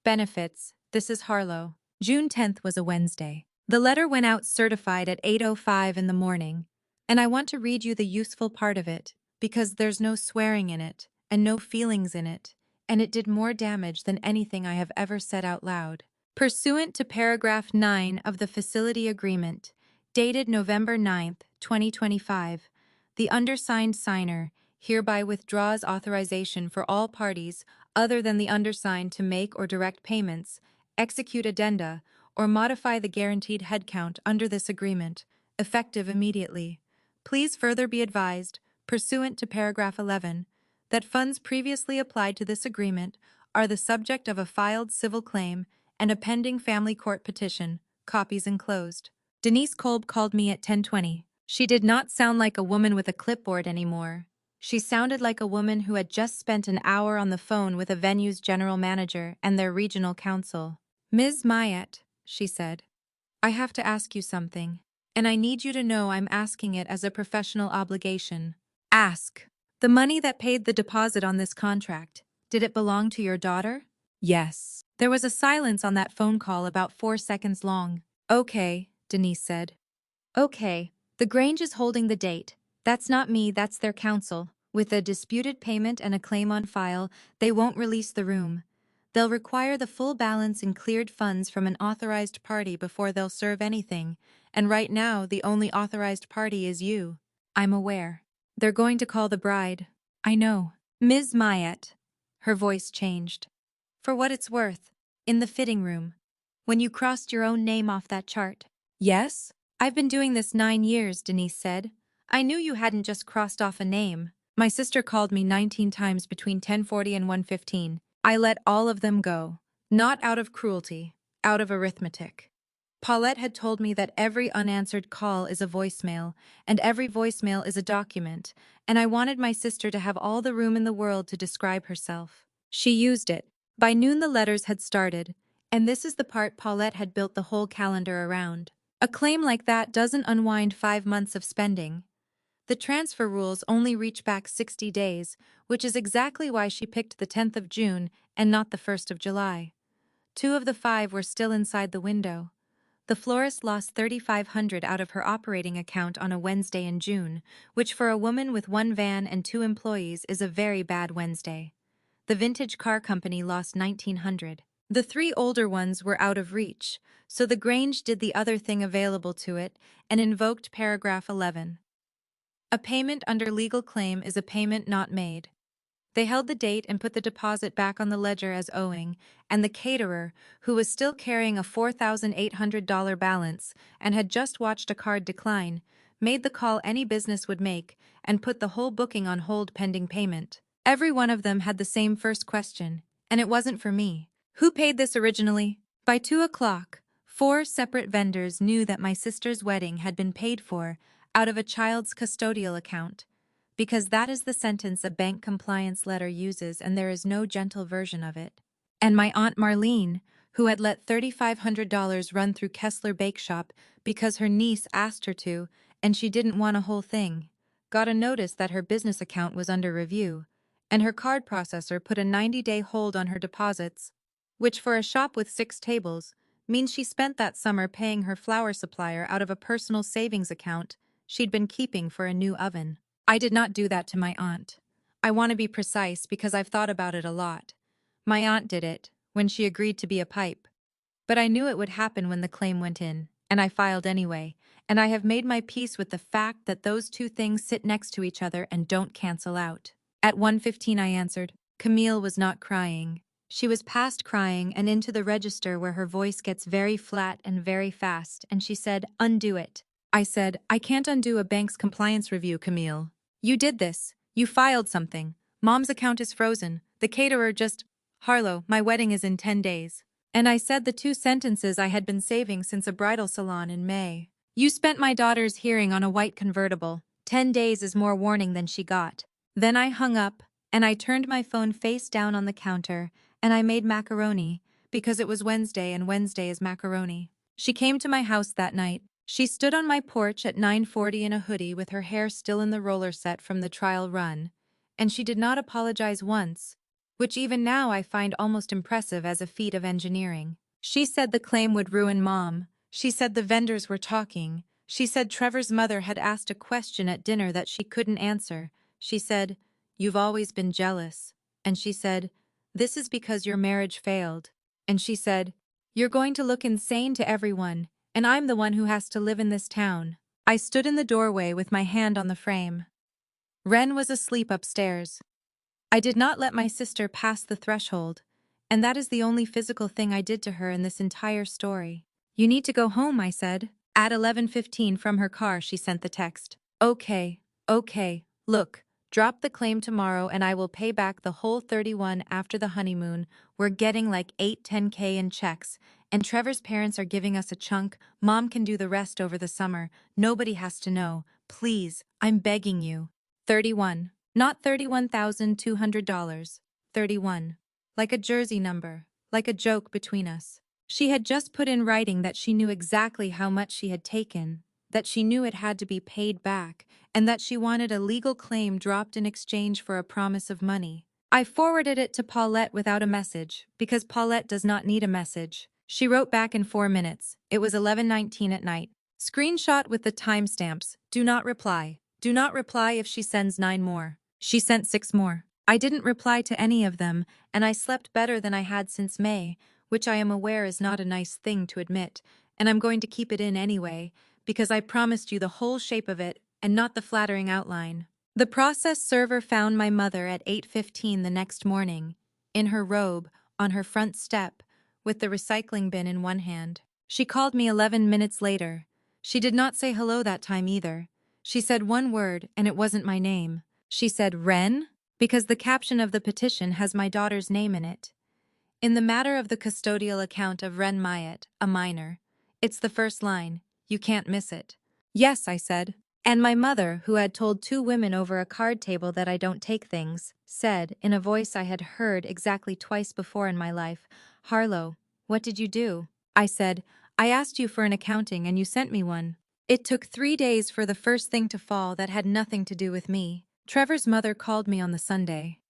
Benefits, this is Harlow. June 10th was a Wednesday. The letter went out certified at 8:05 in the morning, and I want to read you the useful part of it, because there's no swearing in it, and no feelings in it, and it did more damage than anything I have ever said out loud. Pursuant to paragraph 9 of the facility agreement, dated November 9th, 2025, the undersigned signer hereby withdraws authorization for all parties other than the undersigned to make or direct payments, execute addenda, or modify the guaranteed headcount under this agreement, effective immediately. Please further be advised, pursuant to paragraph 11, that funds previously applied to this agreement are the subject of a filed civil claim and a pending family court petition, copies enclosed. Denise Kolb called me at 10:20. She did not sound like a woman with a clipboard anymore. She sounded like a woman who had just spent an hour on the phone with a venue's general manager and their regional counsel. Ms. Myatt, she said, I have to ask you something, and I need you to know I'm asking it as a professional obligation. Ask. The money that paid the deposit on this contract, did it belong to your daughter? Yes. There was a silence on that phone call about 4 seconds long. Okay, Denise said. Okay, the Grange is holding the date. That's not me, that's their counsel. With a disputed payment and a claim on file, they won't release the room. They'll require the full balance in cleared funds from an authorized party before they'll serve anything, and right now the only authorized party is you. I'm aware. They're going to call the bride. I know. Ms. Myatt. Her voice changed. For what it's worth, in the fitting room, when you crossed your own name off that chart. Yes? I've been doing this 9 years, Denise said. I knew you hadn't just crossed off a name. My sister called me 19 times between 10:40 and 1:15. I let all of them go. Not out of cruelty, out of arithmetic. Paulette had told me that every unanswered call is a voicemail, and every voicemail is a document, and I wanted my sister to have all the room in the world to describe herself. She used it. By noon the letters had started, and this is the part Paulette had built the whole calendar around. A claim like that doesn't unwind 5 months of spending. The transfer rules only reach back 60 days, which is exactly why she picked the 10th of June and not the 1st of July. 2 of the 5 were still inside the window. The florist lost $3,500 out of her operating account on a Wednesday in June, which for a woman with 1 van and 2 employees is a very bad Wednesday. The vintage car company lost $1,900. The 3 older ones were out of reach, so the Grange did the other thing available to it and invoked paragraph 11. A payment under legal claim is a payment not made. They held the date and put the deposit back on the ledger as owing, and the caterer, who was still carrying a $4,800 balance and had just watched a card decline, made the call any business would make and put the whole booking on hold pending payment. Every one of them had the same first question, and it wasn't for me. Who paid this originally? By 2 o'clock, 4 separate vendors knew that my sister's wedding had been paid for out of a child's custodial account, because that is the sentence a bank compliance letter uses and there is no gentle version of it. And my Aunt Marlene, who had let $3,500 run through Kessler Bake Shop because her niece asked her to and she didn't want a whole thing, got a notice that her business account was under review, and her card processor put a 90-day hold on her deposits, which for a shop with 6 tables means she spent that summer paying her flour supplier out of a personal savings account she'd been keeping for a new oven. I did not do that to my aunt. I want to be precise because I've thought about it a lot. My aunt did it when she agreed to be a pipe. But I knew it would happen when the claim went in, and I filed anyway, and I have made my peace with the fact that those two things sit next to each other and don't cancel out. At 1:15 I answered. Camille was not crying. She was past crying and into the register where her voice gets very flat and very fast, and she said, "Undo it." I said, "I can't undo a bank's compliance review, Camille. You did this. You filed something. Mom's account is frozen. The caterer just— Harlow, my wedding is in 10 days. And I said the two sentences I had been saving since a bridal salon in May. You spent my daughter's hearing on a white convertible. 10 days is more warning than she got. Then I hung up, and I turned my phone face down on the counter, and I made macaroni, because it was Wednesday and Wednesday is macaroni. She came to my house that night. She stood on my porch at 9:40 in a hoodie with her hair still in the roller set from the trial run, and she did not apologize once, which even now I find almost impressive as a feat of engineering. She said the claim would ruin Mom. She said the vendors were talking. She said Trevor's mother had asked a question at dinner that she couldn't answer. She said, "You've always been jealous." And she said, "This is because your marriage failed." And she said, "You're going to look insane to everyone, and I'm the one who has to live in this town." I stood in the doorway with my hand on the frame. Ren was asleep upstairs. I did not let my sister pass the threshold, and that is the only physical thing I did to her in this entire story. "You need to go home," I said. At 11:15 from her car she sent the text. Okay. Look, drop the claim tomorrow and I will pay back the whole 31 after the honeymoon. We're getting like 8-10K in checks, and Trevor's parents are giving us a chunk. Mom can do the rest over the summer. Nobody has to know. Please, I'm begging you. 31. Not $31,200. 31. Like a jersey number. Like a joke between us. She had just put in writing that she knew exactly how much she had taken, that she knew it had to be paid back, and that she wanted a legal claim dropped in exchange for a promise of money. I forwarded it to Paulette without a message, because Paulette does not need a message. She wrote back in 4 minutes. It was 11:19 at night. Screenshot with the timestamps. Do not reply. Do not reply if she sends 9 more. She sent 6 more. I didn't reply to any of them, and I slept better than I had since May, which I am aware is not a nice thing to admit, and I'm going to keep it in anyway, because I promised you the whole shape of it and not the flattering outline. The process server found my mother at 8:15 the next morning, in her robe, on her front step, with the recycling bin in one hand. She called me 11 minutes later. She did not say hello that time either. She said one word, and it wasn't my name. She said, "Ren?" Because the caption of the petition has my daughter's name in it. In the matter of the custodial account of Ren Myatt, a minor, it's the first line. You can't miss it. "Yes," I said. And my mother, who had told 2 women over a card table that I don't take things, said, in a voice I had heard exactly twice before in my life, "Harlow, what did you do?" I said, "I asked you for an accounting and you sent me one." It took 3 days for the first thing to fall that had nothing to do with me. Trevor's mother called me on the Sunday.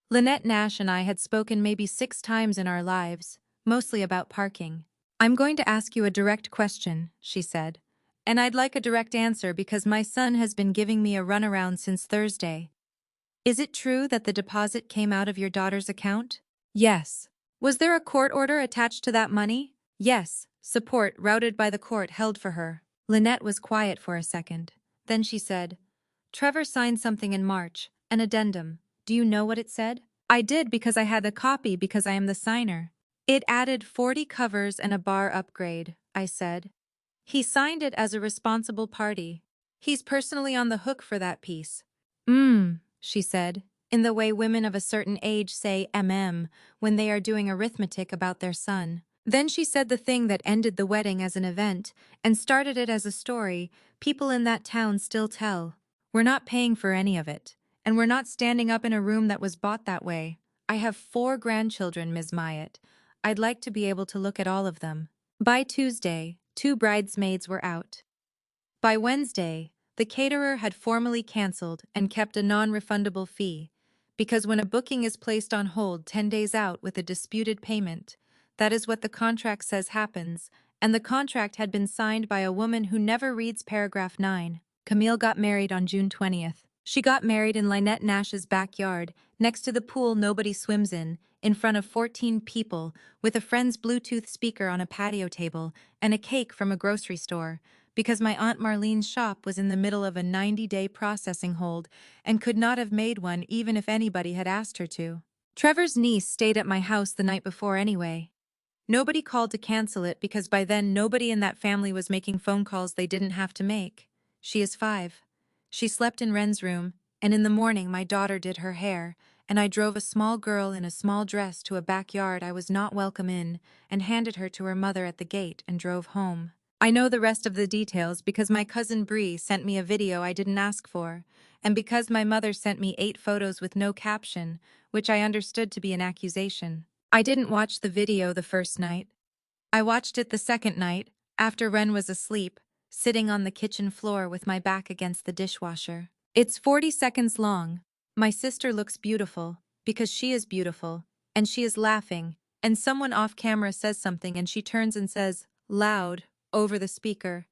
Lynette Nash and I had spoken maybe 6 times in our lives, mostly about parking. "I'm going to ask you a direct question," she said. "And I'd like a direct answer because my son has been giving me a runaround since Thursday. Is it true that the deposit came out of your daughter's account?" "Yes." "Was there a court order attached to that money?" "Yes. Support routed by the court held for her." Lynette was quiet for a second. Then she said, "Trevor signed something in March, an addendum. Do you know what it said?" "I did because I had a copy because I am the signer." "It added 40 covers and a bar upgrade," I said. "He signed it as a responsible party. He's personally on the hook for that piece." She said, in the way women of a certain age say when they are doing arithmetic about their son. Then she said the thing that ended the wedding as an event and started it as a story people in that town still tell. "We're not paying for any of it. And we're not standing up in a room that was bought that way. I have 4 grandchildren, Ms. Myatt. I'd like to be able to look at all of them." By Tuesday, 2 bridesmaids were out. By Wednesday, the caterer had formally canceled and kept a non-refundable fee, because when a booking is placed on hold 10 days out with a disputed payment, that is what the contract says happens, and the contract had been signed by a woman who never reads paragraph 9. Camille got married on June 20th. She got married in Lynette Nash's backyard, next to the pool nobody swims in in front of 14 people, with a friend's Bluetooth speaker on a patio table and a cake from a grocery store, because my Aunt Marlene's shop was in the middle of a 90-day processing hold and could not have made one even if anybody had asked her to. Trevor's niece stayed at my house the night before anyway. Nobody called to cancel it because by then nobody in that family was making phone calls they didn't have to make. She is 5. She slept in Ren's room, and in the morning my daughter did her hair, and I drove a small girl in a small dress to a backyard I was not welcome in and handed her to her mother at the gate and drove home. I know the rest of the details because my cousin Bree sent me a video I didn't ask for, and because my mother sent me 8 photos with no caption, which I understood to be an accusation. I didn't watch the video the first night. I watched it the second night, after Ren was asleep, sitting on the kitchen floor with my back against the dishwasher. It's 40 seconds long. My sister looks beautiful, because she is beautiful, and she is laughing, and someone off camera says something and she turns and says, loud, over the speaker,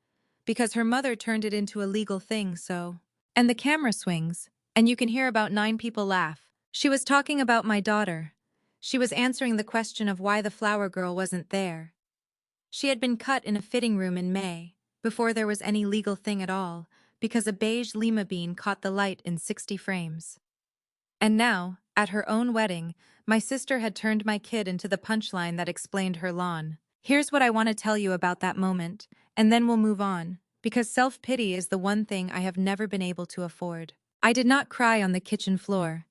because her mother turned it into a legal thing, so. And the camera swings, and you can hear about 9 people laugh. She was talking about my daughter. She was answering the question of why the flower girl wasn't there. She had been cut in a fitting room in May, before there was any legal thing at all, because a beige lima bean caught the light in 60 frames. And now, at her own wedding, my sister had turned my kid into the punchline that explained her lawn. Here's what I want to tell you about that moment, and then we'll move on, because self-pity is the one thing I have never been able to afford. I did not cry on the kitchen floor.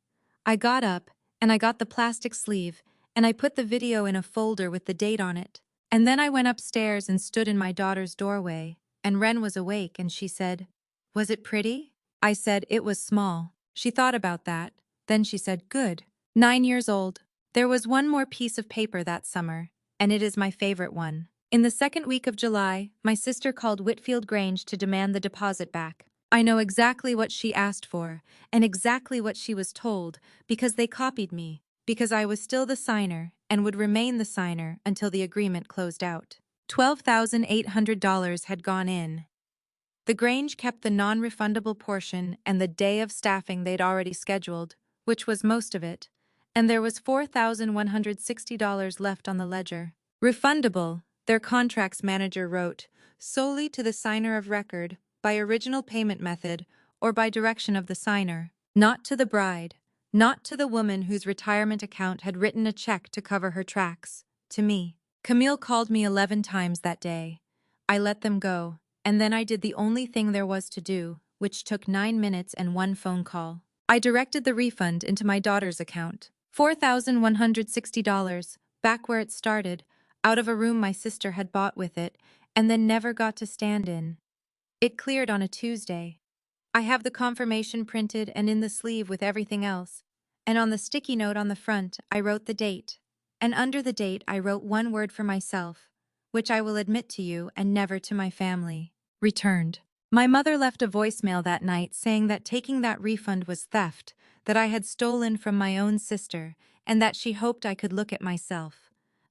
I got up, and I got the plastic sleeve, and I put the video in a folder with the date on it. And then I went upstairs and stood in my daughter's doorway, and Ren was awake and she said, "Was it pretty?" I said it was small. She thought about that. Then she said, "Good." 9 years old. There was one more piece of paper that summer, and it is my favorite one. In the second week of July, my sister called Whitfield Grange to demand the deposit back. I know exactly what she asked for, and exactly what she was told, because they copied me, because I was still the signer and would remain the signer until the agreement closed out. $12,800 had gone in. The Grange kept the non-refundable portion and the day of staffing they'd already scheduled, which was most of it, and there was $4,160 left on the ledger. Refundable, their contracts manager wrote, solely to the signer of record, by original payment method, or by direction of the signer, not to the bride, not to the woman whose retirement account had written a check to cover her tracks, to me. Camille called me 11 times that day. I let them go, and then I did the only thing there was to do, which took 9 minutes and 1 phone call. I directed the refund into my daughter's account. $4,160, back where it started, out of a room my sister had bought with it, and then never got to stand in. It cleared on a Tuesday. I have the confirmation printed and in the sleeve with everything else, and on the sticky note on the front I wrote the date, and under the date I wrote one word for myself, which I will admit to you and never to my family. Returned. My mother left a voicemail that night saying that taking that refund was theft, that I had stolen from my own sister, and that she hoped I could look at myself.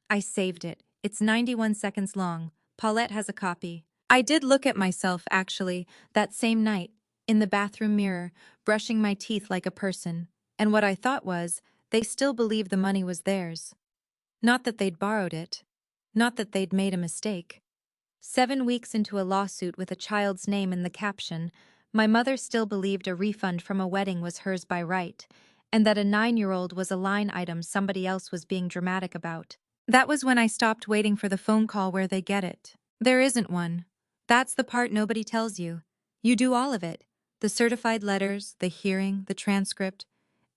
I saved it. It's 91 seconds long. Paulette has a copy. I did look at myself, actually, that same night, in the bathroom mirror, brushing my teeth like a person, and what I thought was, they still believed the money was theirs. Not that they'd borrowed it. Not that they'd made a mistake. 7 weeks into a lawsuit with a child's name in the caption, my mother still believed a refund from a wedding was hers by right, and that a 9-year-old was a line item somebody else was being dramatic about. That was when I stopped waiting for the phone call where they get it. There isn't one. That's the part nobody tells you. You do all of it. The certified letters, the hearing, the transcript,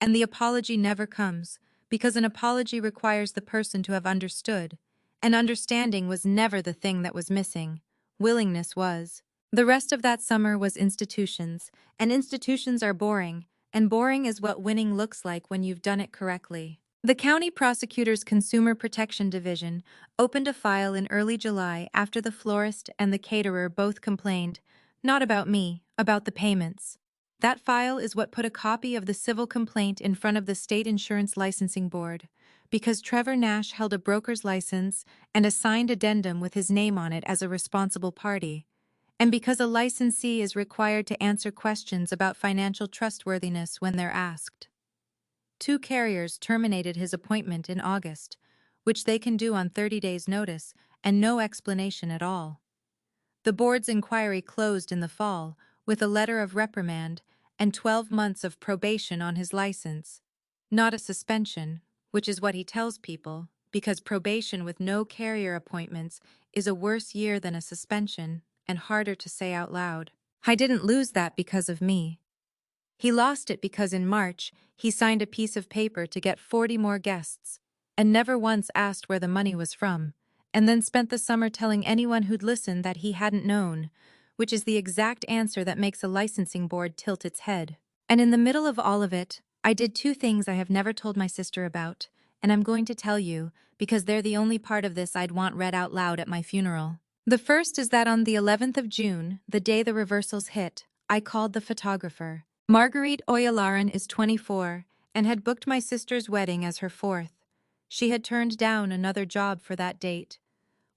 and the apology never comes, because an apology requires the person to have understood, and understanding was never the thing that was missing. Willingness was. The rest of that summer was institutions, and institutions are boring, and boring is what winning looks like when you've done it correctly. The county prosecutor's Consumer Protection Division opened a file in early July after the florist and the caterer both complained, not about me, about the payments. That file is what put a copy of the civil complaint in front of the State Insurance Licensing Board, because Trevor Nash held a broker's license and a signed addendum with his name on it as a responsible party, and because a licensee is required to answer questions about financial trustworthiness when they're asked. 2 carriers terminated his appointment in August, which they can do on 30 days' notice and no explanation at all. The board's inquiry closed in the fall with a letter of reprimand and 12 months of probation on his license. Not a suspension, which is what he tells people, because probation with no carrier appointments is a worse year than a suspension and harder to say out loud. I didn't lose that because of me. He lost it because in March, he signed a piece of paper to get 40 more guests, and never once asked where the money was from, and then spent the summer telling anyone who'd listen that he hadn't known, which is the exact answer that makes a licensing board tilt its head. And in the middle of all of it, I did 2 things I have never told my sister about, and I'm going to tell you, because they're the only part of this I'd want read out loud at my funeral. The first is that on the 11th of June, the day the reversals hit, I called the photographer. Marguerite Oyalaran is 24 and had booked my sister's wedding as her 4th. She had turned down another job for that date.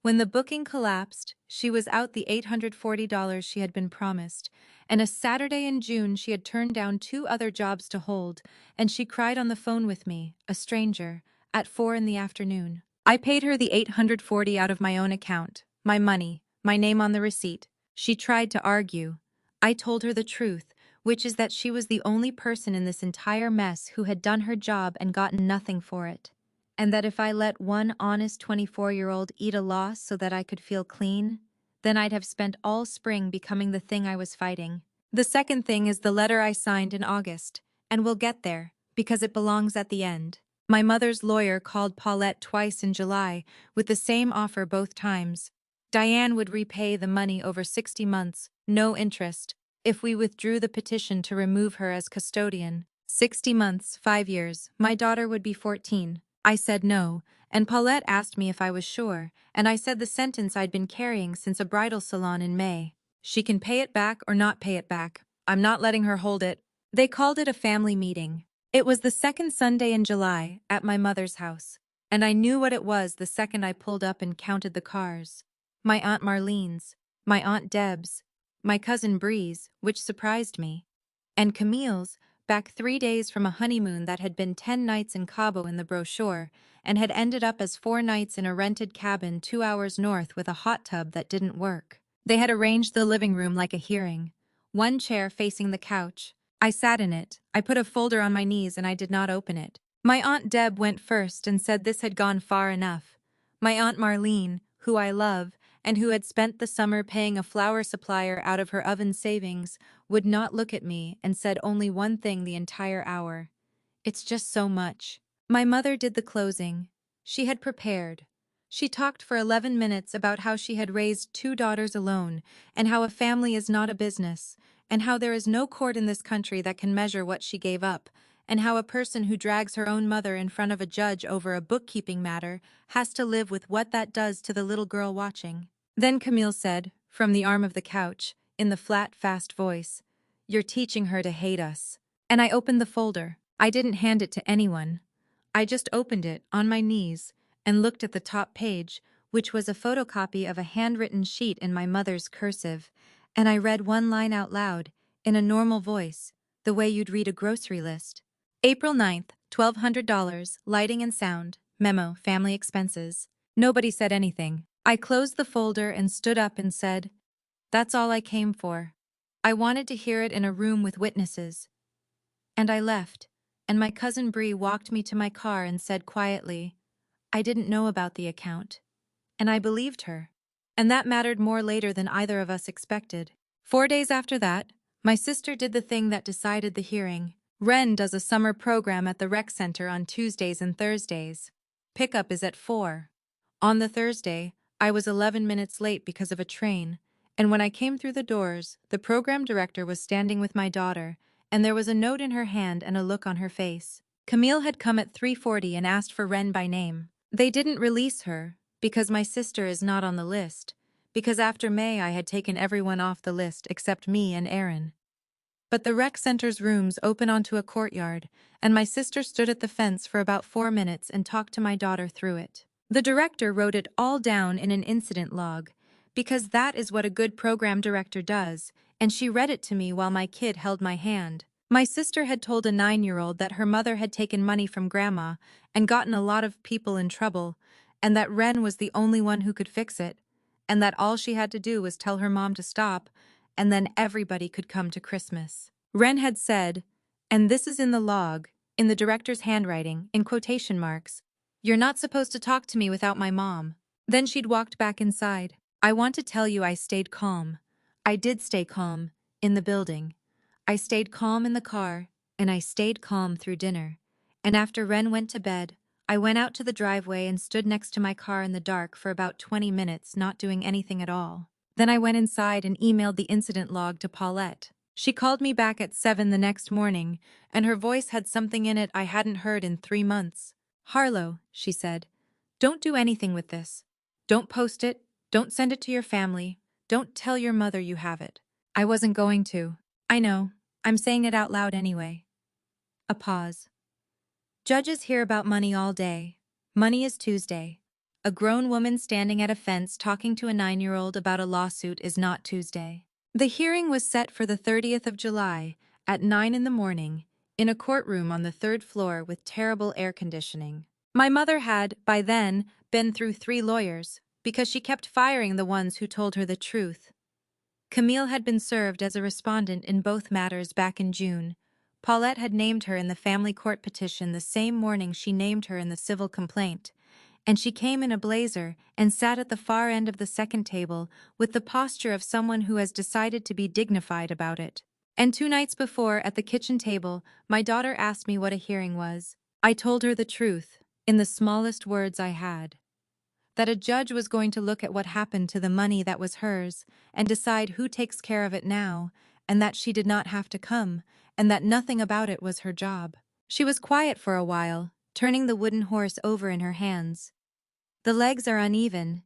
When the booking collapsed, she was out the $840 she had been promised, and a Saturday in June she had turned down 2 other jobs to hold, and she cried on the phone with me, a stranger, at 4 in the afternoon. I paid her the $840 out of my own account, my money, my name on the receipt. She tried to argue. I told her the truth, which is that she was the only person in this entire mess who had done her job and gotten nothing for it. And that if I let one honest 24-year-old eat a loss so that I could feel clean, then I'd have spent all spring becoming the thing I was fighting. The second thing is the letter I signed in August, and we'll get there, because it belongs at the end. My mother's lawyer called Paulette twice in July, with the same offer both times. Diane would repay the money over 60 months, no interest, if we withdrew the petition to remove her as custodian. 60 months, 5 years, my daughter would be 14. I said no, and Paulette asked me if I was sure, and I said the sentence I'd been carrying since a bridal salon in May. She can pay it back or not pay it back. I'm not letting her hold it. They called it a family meeting. It was the second Sunday in July, at my mother's house, and I knew what it was the second I pulled up and counted the cars. My Aunt Marlene's, my Aunt Deb's, my cousin Bree's, which surprised me, and Camille's, back 3 days from a honeymoon that had been 10 nights in Cabo in the brochure and had ended up as 4 nights in a rented cabin 2 hours north with a hot tub that didn't work. They had arranged the living room like a hearing. 1 chair facing the couch. I sat in it. I put a folder on my knees and I did not open it. My Aunt Deb went first and said this had gone far enough. My Aunt Marlene, who I love, and who had spent the summer paying a flour supplier out of her oven savings, would not look at me and said only one thing the entire hour. It's just so much. My mother did the closing. She had prepared. She talked for 11 minutes about how she had raised 2 daughters alone, and how a family is not a business, and how there is no court in this country that can measure what she gave up, and how a person who drags her own mother in front of a judge over a bookkeeping matter has to live with what that does to the little girl watching. Then Camille said, from the arm of the couch, in the flat, fast voice, "You're teaching her to hate us." And I opened the folder. I didn't hand it to anyone. I just opened it, on my knees, and looked at the top page, which was a photocopy of a handwritten sheet in my mother's cursive, and I read one line out loud, in a normal voice, the way you'd read a grocery list. April 9th, $1,200, lighting and sound, memo, family expenses. Nobody said anything. I closed the folder and stood up and said, "That's all I came for." I wanted to hear it in a room with witnesses. And I left, and my cousin Bree walked me to my car and said quietly, "I didn't know about the account." And I believed her. And that mattered more later than either of us expected. 4 days after that, my sister did the thing that decided the hearing. Ren does a summer program at the rec center on Tuesdays and Thursdays. Pickup is at 4. On the Thursday, I was 11 minutes late because of a train, and when I came through the doors, the program director was standing with my daughter, and there was a note in her hand and a look on her face. Camille had come at 3:40 and asked for Ren by name. They didn't release her, because my sister is not on the list, because after May I had taken everyone off the list except me and Aaron. But the rec center's rooms open onto a courtyard, and my sister stood at the fence for about 4 minutes and talked to my daughter through it. The director wrote it all down in an incident log, because that is what a good program director does, and she read it to me while my kid held my hand. My sister had told a 9-year-old that her mother had taken money from Grandma and gotten a lot of people in trouble, and that Ren was the only one who could fix it, and that all she had to do was tell her mom to stop, and then everybody could come to Christmas. Ren had said, and this is in the log, in the director's handwriting, in quotation marks, "You're not supposed to talk to me without my mom." Then she'd walked back inside. I want to tell you I stayed calm. I did stay calm, in the building. I stayed calm in the car, and I stayed calm through dinner. And after Ren went to bed, I went out to the driveway and stood next to my car in the dark for about 20 minutes, not doing anything at all. Then I went inside and emailed the incident log to Paulette. She called me back at 7 the next morning, and her voice had something in it I hadn't heard in 3 months. "Harlow," she said, "don't do anything with this. Don't post it, don't send it to your family, don't tell your mother you have it." I wasn't going to. I know, I'm saying it out loud anyway. A pause. Judges hear about money all day. Money is Tuesday. A grown woman standing at a fence talking to a 9-year-old about a lawsuit is not Tuesday. The hearing was set for the 30th of July, at 9 in the morning, in a courtroom on the 3rd floor with terrible air conditioning. My mother had, by then, been through 3 lawyers, because she kept firing the ones who told her the truth. Camille had been served as a respondent in both matters back in June. Paulette had named her in the family court petition the same morning she named her in the civil complaint, and she came in a blazer and sat at the far end of the second table with the posture of someone who has decided to be dignified about it. And 2 nights before, at the kitchen table, my daughter asked me what a hearing was. I told her the truth, in the smallest words I had. That a judge was going to look at what happened to the money that was hers and decide who takes care of it now, and that she did not have to come, and that nothing about it was her job. She was quiet for a while, turning the wooden horse over in her hands. "The legs are uneven."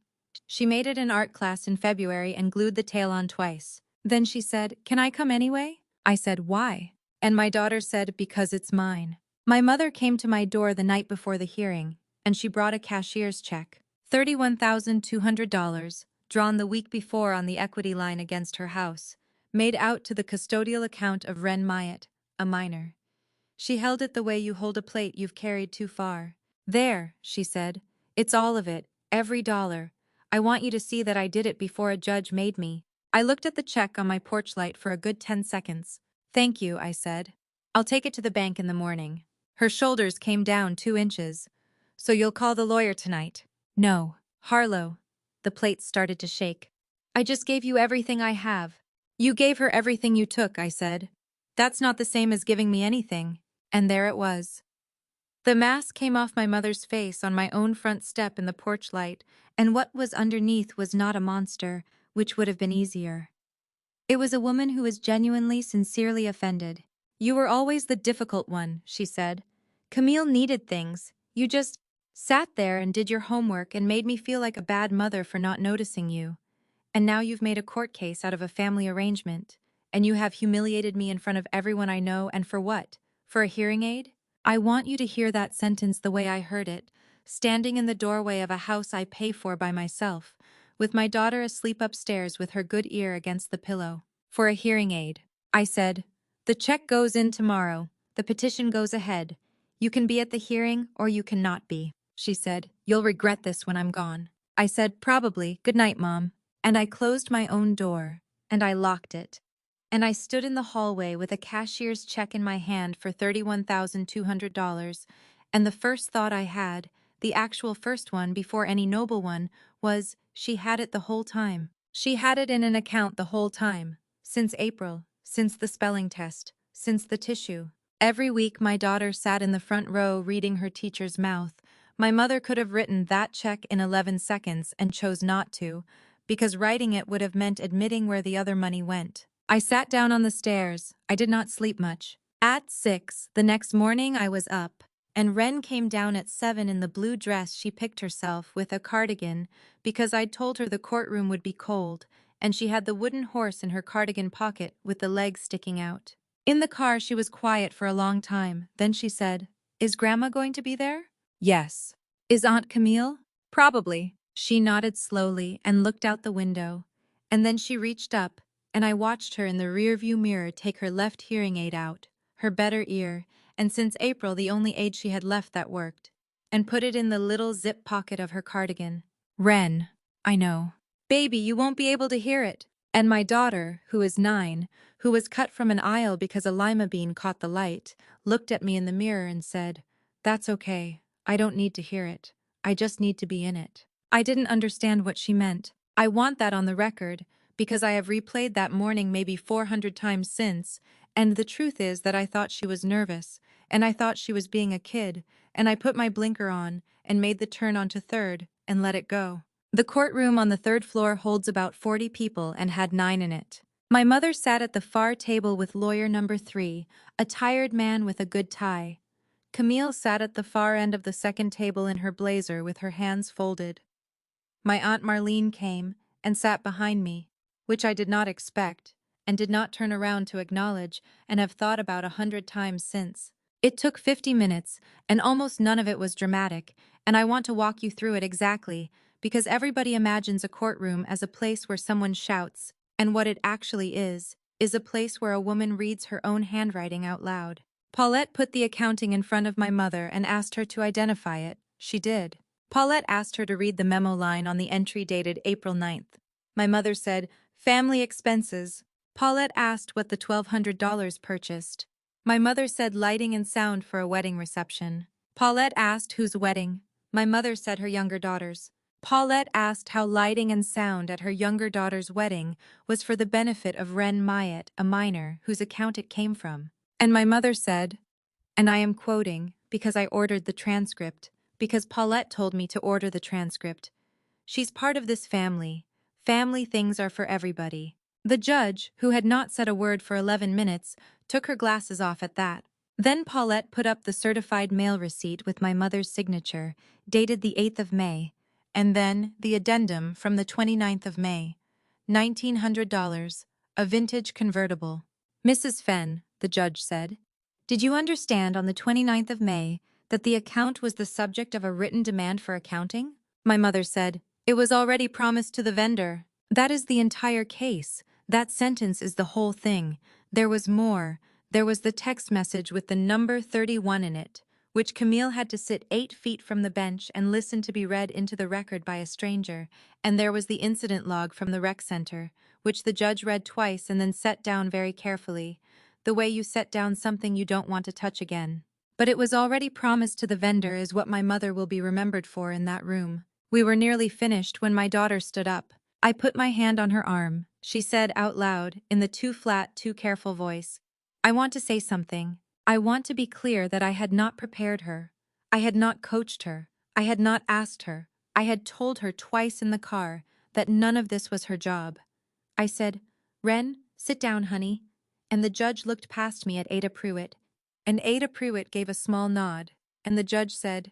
She made it in art class in February and glued the tail on twice. Then she said, "Can I come anyway?" I said, "Why?" And my daughter said, "Because it's mine." My mother came to my door the night before the hearing, and she brought a cashier's check. $31,200, drawn the week before on the equity line against her house, made out to the custodial account of Ren Myatt, a minor. She held it the way you hold a plate you've carried too far. "There," she said. "It's all of it, every dollar. I want you to see that I did it before a judge made me." I looked at the check on my porch light for a good 10 seconds. "Thank you," I said. "I'll take it to the bank in the morning." Her shoulders came down 2 inches. "So you'll call the lawyer tonight?" "No, Harlow." The plate started to shake. "I just gave you everything I have." "You gave her everything you took," I said. "That's not the same as giving me anything." And there it was. The mask came off my mother's face on my own front step in the porch light, and what was underneath was not a monster, which would have been easier. It was a woman who was genuinely, sincerely offended. "You were always the difficult one," she said. "Camille needed things. You just sat there and did your homework and made me feel like a bad mother for not noticing you. And now you've made a court case out of a family arrangement. And you have humiliated me in front of everyone I know, and for what? For a hearing aid?" I want you to hear that sentence the way I heard it, standing in the doorway of a house I pay for by myself, with my daughter asleep upstairs with her good ear against the pillow. "For a hearing aid." I said, "The check goes in tomorrow. The petition goes ahead. You can be at the hearing or you cannot be." She said, "You'll regret this when I'm gone." I said, "Probably. Good night, Mom." And I closed my own door, and I locked it. And I stood in the hallway with a cashier's check in my hand for $31,200, and the first thought I had, the actual first one before any noble one, was, she had it the whole time. She had it in an account the whole time. Since April, since the spelling test, since the tissue. Every week my daughter sat in the front row reading her teacher's mouth. My mother could have written that check in 11 seconds and chose not to, because writing it would have meant admitting where the other money went. I sat down on the stairs. I did not sleep much. At 6, the next morning I was up, and Ren came down at 7 in the blue dress she picked herself with a cardigan because I'd told her the courtroom would be cold, and she had the wooden horse in her cardigan pocket with the legs sticking out. In the car she was quiet for a long time, then she said, "Is Grandma going to be there?" "Yes." "Is Aunt Camille?" "Probably." She nodded slowly and looked out the window, and then she reached up, and I watched her in the rearview mirror take her left hearing aid out. her better ear, and since April the only age she had left that worked, and put it in the little zip pocket of her cardigan. Ren, I know. Baby, you won't be able to hear it. And my daughter, who is 9, who was cut from an aisle because a lima bean caught the light, looked at me in the mirror and said, "That's okay. I don't need to hear it. I just need to be in it." I didn't understand what she meant. I want that on the record, because I have replayed that morning maybe 400 times since, and the truth is that I thought she was nervous, and I thought she was being a kid, and I put my blinker on, and made the turn onto 3rd, and let it go. The courtroom on the 3rd floor holds about 40 people and had 9 in it. My mother sat at the far table with lawyer number 3, a tired man with a good tie. Camille sat at the far end of the 2nd table in her blazer with her hands folded. My Aunt Marlene came and sat behind me, which I did not expect, and did not turn around to acknowledge, and have thought about 100 times since. It took 50 minutes, and almost none of it was dramatic, and I want to walk you through it exactly, because everybody imagines a courtroom as a place where someone shouts, and what it actually is a place where a woman reads her own handwriting out loud. Paulette put the accounting in front of my mother and asked her to identify it. She did. Paulette asked her to read the memo line on the entry dated April 9th. My mother said, "Family expenses." Paulette asked what the $1,200 purchased. My mother said lighting and sound for a wedding reception. Paulette asked whose wedding. My mother said her younger daughter's. Paulette asked how lighting and sound at her younger daughter's wedding was for the benefit of Ren Myatt, a minor, whose account it came from. And my mother said, and I am quoting, because I ordered the transcript, because Paulette told me to order the transcript. "She's part of this family. Family things are for everybody." The judge, who had not said a word for 11 minutes, took her glasses off at that. Then Paulette put up the certified mail receipt with my mother's signature, dated the 8th of May, and then the addendum from the 29th of May. $1,900, a vintage convertible. "Mrs. Fenn," the judge said, "did you understand on the 29th of May that the account was the subject of a written demand for accounting?" My mother said, "It was already promised to the vendor." That is the entire case. That sentence is the whole thing. There was more. There was the text message with the number 31 in it, which Camille had to sit 8 feet from the bench and listen to be read into the record by a stranger, and there was the incident log from the rec center, which the judge read twice and then set down very carefully, the way you set down something you don't want to touch again. But it was already promised to the vendor is what my mother will be remembered for in that room. We were nearly finished when my daughter stood up. I put my hand on her arm. She said out loud, in the too flat, too careful voice, "I want to say something. I want to be clear that I had not prepared her. I had not coached her. I had not asked her. I had told her twice in the car that none of this was her job." I said, "Ren, sit down, honey." And the judge looked past me at Ada Pruitt. And Ada Pruitt gave a small nod, and the judge said,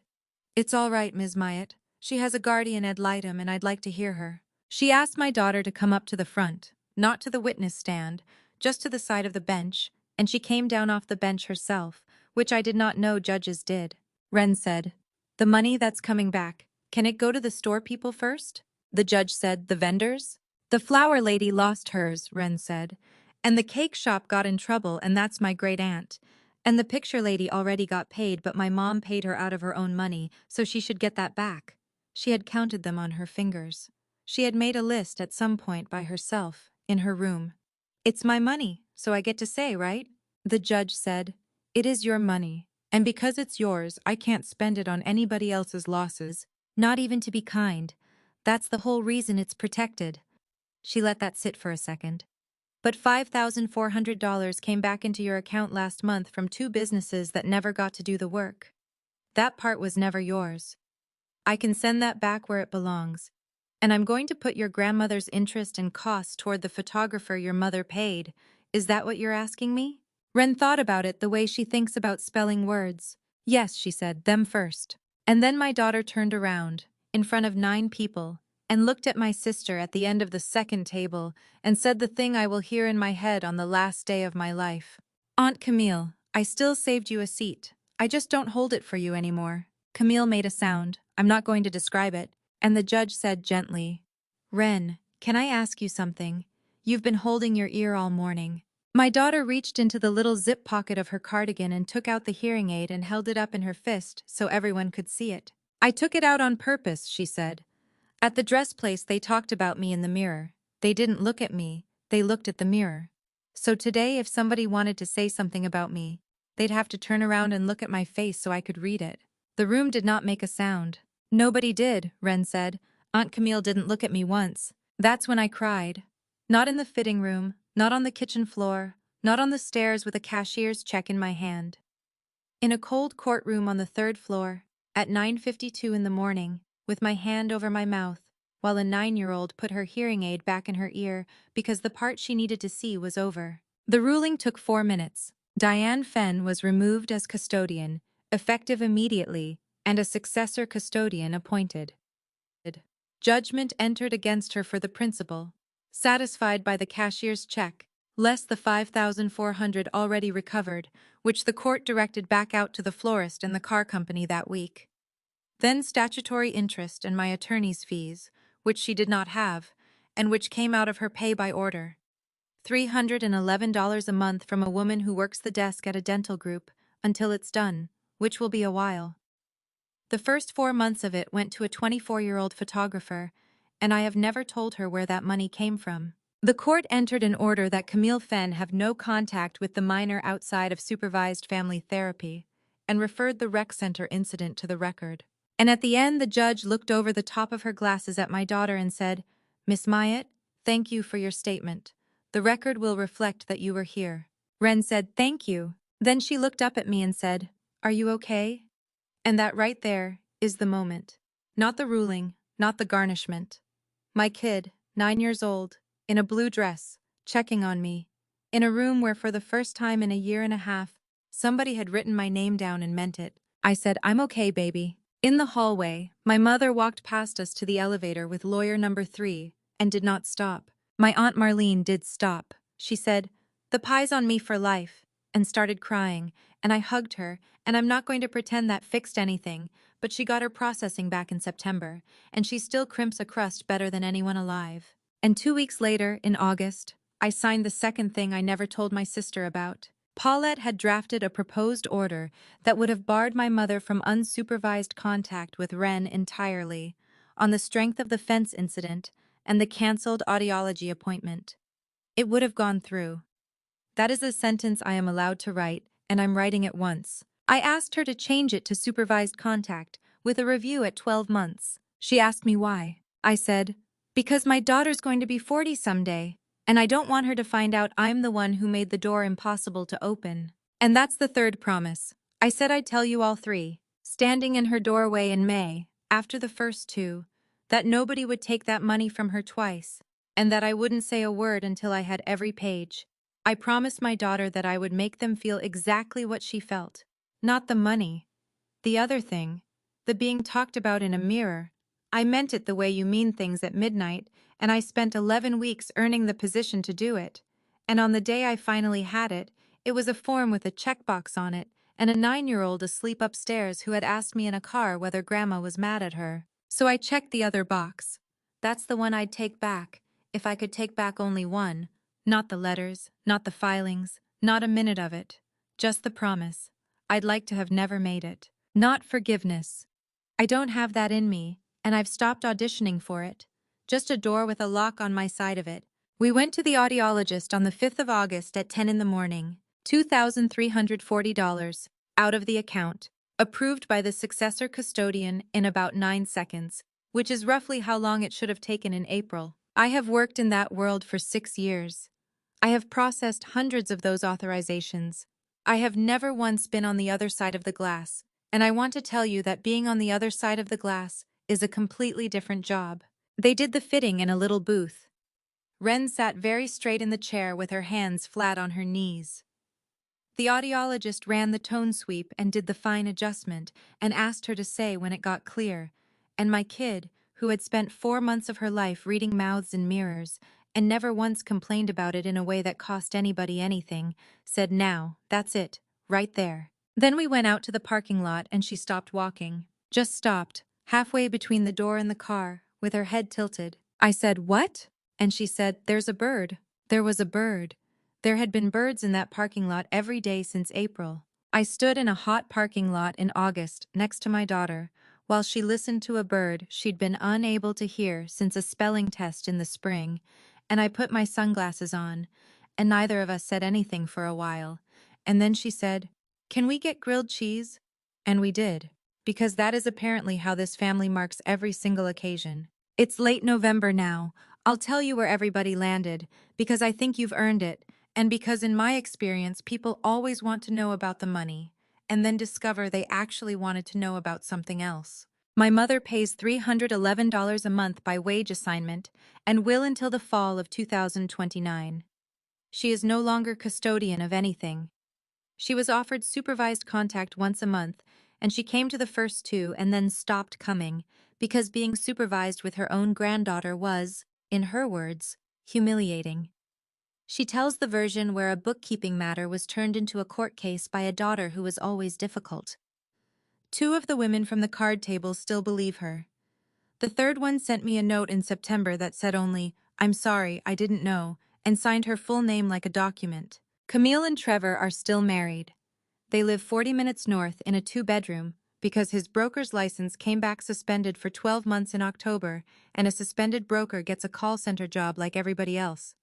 "It's all right, Ms. Myatt. She has a guardian ad litem and I'd like to hear her." She asked my daughter to come up to the front, not to the witness stand, just to the side of the bench, and she came down off the bench herself, which I did not know judges did. Ren said, "The money that's coming back, can it go to the store people first?" The judge said, "The vendors?" "The flower lady lost hers," Ren said, "and the cake shop got in trouble, and that's my great aunt. And the picture lady already got paid, but my mom paid her out of her own money, so she should get that back." She had counted them on her fingers. She had made a list at some point by herself, in her room. "It's my money, so I get to say, right?" The judge said, "It is your money, and because it's yours, I can't spend it on anybody else's losses, not even to be kind. That's the whole reason it's protected." She let that sit for a second. "But $5,400 came back into your account last month from 2 businesses that never got to do the work. That part was never yours. I can send that back where it belongs. And I'm going to put your grandmother's interest and costs toward the photographer your mother paid. Is that what you're asking me?" Ren thought about it the way she thinks about spelling words. "Yes," she said, "them first." And then my daughter turned around, in front of 9 people, and looked at my sister at the end of the 2nd table, and said the thing I will hear in my head on the last day of my life. "Aunt Camille, I still saved you a seat. I just don't hold it for you anymore." Camille made a sound. I'm not going to describe it. And the judge said gently, "Ren, can I ask you something? You've been holding your ear all morning." My daughter reached into the little zip pocket of her cardigan and took out the hearing aid and held it up in her fist so everyone could see it. I took it out on purpose, she said. At the dress place, they talked about me in the mirror. They didn't look at me, they looked at the mirror. So today, if somebody wanted to say something about me, they'd have to turn around and look at my face so I could read it. The room did not make a sound. Nobody did, Ren said. Aunt Camille didn't look at me once. That's when I cried. Not in the fitting room, not on the kitchen floor, not on the stairs with a cashier's check in my hand. In a cold courtroom on the third floor, at 9:52 in the morning, with my hand over my mouth, while a 9-year-old put her hearing aid back in her ear because the part she needed to see was over. The ruling took 4 minutes. Diane Fenn was removed as custodian, effective immediately, and a successor custodian appointed. Judgment entered against her for the principal. Satisfied by the cashier's check, less the $5,400 already recovered, which the court directed back out to the florist and the car company that week. Then statutory interest and my attorney's fees, which she did not have, and which came out of her pay by order. $311 a month from a woman who works the desk at a dental group, until it's done, which will be a while. The first 4 months of it went to a 24-year-old photographer, and I have never told her where that money came from. The court entered an order that Camille Fenn have no contact with the minor outside of supervised family therapy, and referred the rec center incident to the record. And at the end, the judge looked over the top of her glasses at my daughter and said, "Miss Myatt, thank you for your statement. The record will reflect that you were here." Ren said, "Thank you." Then she looked up at me and said, "Are you okay?" And that right there is the moment. Not the ruling, not the garnishment. My kid, 9 years old, in a blue dress, checking on me, in a room where for the first time in a year and a half, somebody had written my name down and meant it. I said, "I'm okay, baby." In the hallway, my mother walked past us to the elevator with lawyer number 3 and did not stop. My Aunt Marlene did stop. She said, "The pie's on me for life," and started crying, and I hugged her, and I'm not going to pretend that fixed anything, but she got her processing back in September, and she still crimps a crust better than anyone alive. And 2 weeks later, in August, I signed the second thing I never told my sister about. Paulette had drafted a proposed order that would have barred my mother from unsupervised contact with Ren entirely, on the strength of the fence incident and the cancelled audiology appointment. It would have gone through. That is the sentence I am allowed to write, and I'm writing it once. I asked her to change it to supervised contact, with a review at 12 months. She asked me why. I said, "Because my daughter's going to be 40 someday, and I don't want her to find out I'm the one who made the door impossible to open." And that's the third promise. I said I'd tell you all 3, standing in her doorway in May, after the first 2, that nobody would take that money from her twice, and that I wouldn't say a word until I had every page. I promised my daughter that I would make them feel exactly what she felt. Not the money. The other thing, the being talked about in a mirror. I meant it the way you mean things at midnight, and I spent 11 weeks earning the position to do it. And on the day I finally had it, it was a form with a checkbox on it, and a 9-year-old asleep upstairs who had asked me in a car whether Grandma was mad at her. So I checked the other box. That's the one I'd take back, if I could take back only one. Not the letters, not the filings, not a minute of it. Just the promise. I'd like to have never made it. Not forgiveness. I don't have that in me, and I've stopped auditioning for it. Just a door with a lock on my side of it. We went to the audiologist on the 5th of August at 10 in the morning. $2,340 out of the account. Approved by the successor custodian in about 9 seconds, which is roughly how long it should have taken in April. I have worked in that world for 6 years. I have processed hundreds of those authorizations. I have never once been on the other side of the glass, and I want to tell you that being on the other side of the glass is a completely different job. They did the fitting in a little booth. Ren sat very straight in the chair with her hands flat on her knees. The audiologist ran the tone sweep and did the fine adjustment and asked her to say when it got clear, and my kid, who had spent 4 months of her life reading mouths in mirrors and never once complained about it in a way that cost anybody anything, said, "Now, that's it, right there." Then we went out to the parking lot and she stopped walking. Just stopped, halfway between the door and the car, with her head tilted. I said, "What?" And she said, "There's a bird." There was a bird. There had been birds in that parking lot every day since April. I stood in a hot parking lot in August next to my daughter, while she listened to a bird she'd been unable to hear since a spelling test in the spring, and I put my sunglasses on, and neither of us said anything for a while. And then she said, "Can we get grilled cheese?" And we did, because that is apparently how this family marks every single occasion. It's late November now. I'll tell you where everybody landed, because I think you've earned it, and because in my experience, people always want to know about the money, and then discover they actually wanted to know about something else. My mother pays $311 a month by wage assignment, and will until the fall of 2029. She is no longer custodian of anything. She was offered supervised contact once a month, and she came to the first two and then stopped coming, because being supervised with her own granddaughter was, in her words, humiliating. She tells the version where a bookkeeping matter was turned into a court case by a daughter who was always difficult. Two of the women from the card table still believe her. The third one sent me a note in September that said only, "I'm sorry, I didn't know," and signed her full name like a document. Camille and Trevor are still married. They live 40 minutes north in a two-bedroom because his broker's license came back suspended for 12 months in October, and a suspended broker gets a call center job like everybody else.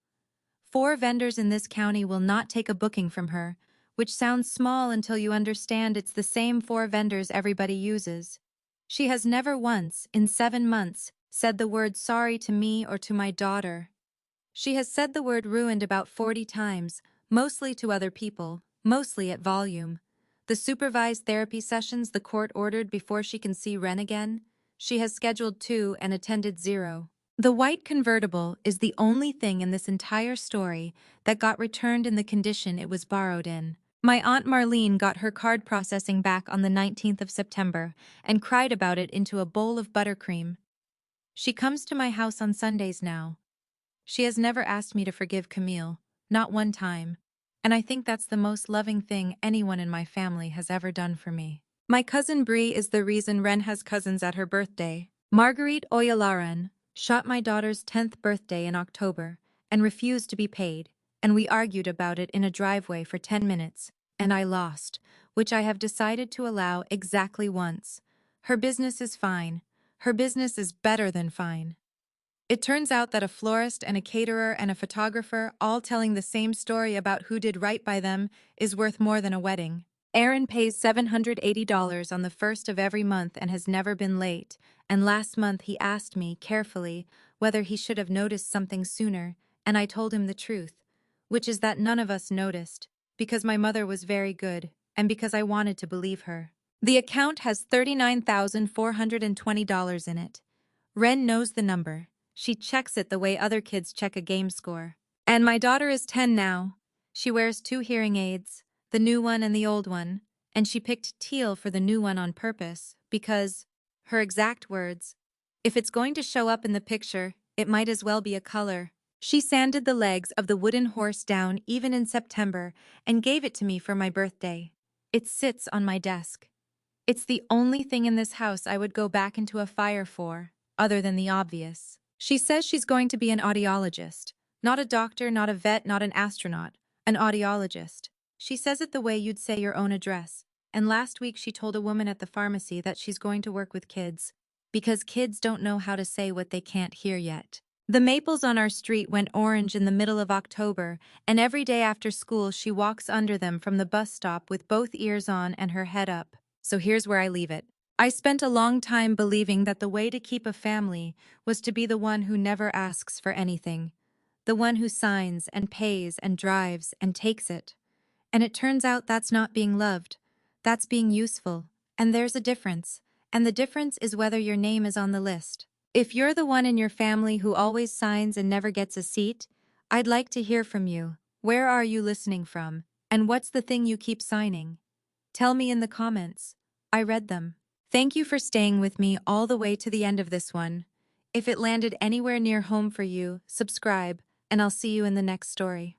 4 vendors in this county will not take a booking from her, which sounds small until you understand it's the same 4 vendors everybody uses. She has never once, in 7 months, said the word sorry to me or to my daughter. She has said the word ruined about 40 times, mostly to other people, mostly at volume. The supervised therapy sessions the court ordered before she can see Ren again, she has scheduled 2 and attended 0. The white convertible is the only thing in this entire story that got returned in the condition it was borrowed in. My Aunt Marlene got her card processing back on the 19th of September and cried about it into a bowl of buttercream. She comes to my house on Sundays now. She has never asked me to forgive Camille, not one time, and I think that's the most loving thing anyone in my family has ever done for me. My cousin Bree is the reason Ren has cousins at her birthday. Marguerite Oyalaran shot my daughter's 10th birthday in October and refused to be paid, and we argued about it in a driveway for 10 minutes, and I lost, which I have decided to allow exactly once. Her business is fine. Her business is better than fine. It turns out that a florist and a caterer and a photographer all telling the same story about who did right by them is worth more than a wedding. Aaron pays $780 on the first of every month and has never been late, and last month he asked me, carefully, whether he should have noticed something sooner, and I told him the truth, which is that none of us noticed, because my mother was very good, and because I wanted to believe her. The account has $39,420 in it. Ren knows the number. She checks it the way other kids check a game score. And my daughter is 10 now. She wears 2 hearing aids, the new one and the old one, and she picked teal for the new one on purpose because, her exact words, "If it's going to show up in the picture, it might as well be a color." She sanded the legs of the wooden horse down even in September and gave it to me for my birthday. It sits on my desk. It's the only thing in this house I would go back into a fire for, other than the obvious. She says she's going to be an audiologist. Not a doctor, not a vet, not an astronaut. An audiologist. She says it the way you'd say your own address. And last week she told a woman at the pharmacy that she's going to work with kids. Because kids don't know how to say what they can't hear yet. The maples on our street went orange in the middle of October, and every day after school she walks under them from the bus stop with both ears on and her head up. So here's where I leave it. I spent a long time believing that the way to keep a family was to be the one who never asks for anything. The one who signs and pays and drives and takes it. And it turns out that's not being loved. That's being useful. And there's a difference. And the difference is whether your name is on the list. If you're the one in your family who always signs and never gets a seat, I'd like to hear from you. Where are you listening from? And what's the thing you keep signing? Tell me in the comments. I read them. Thank you for staying with me all the way to the end of this one. If it landed anywhere near home for you, subscribe, and I'll see you in the next story.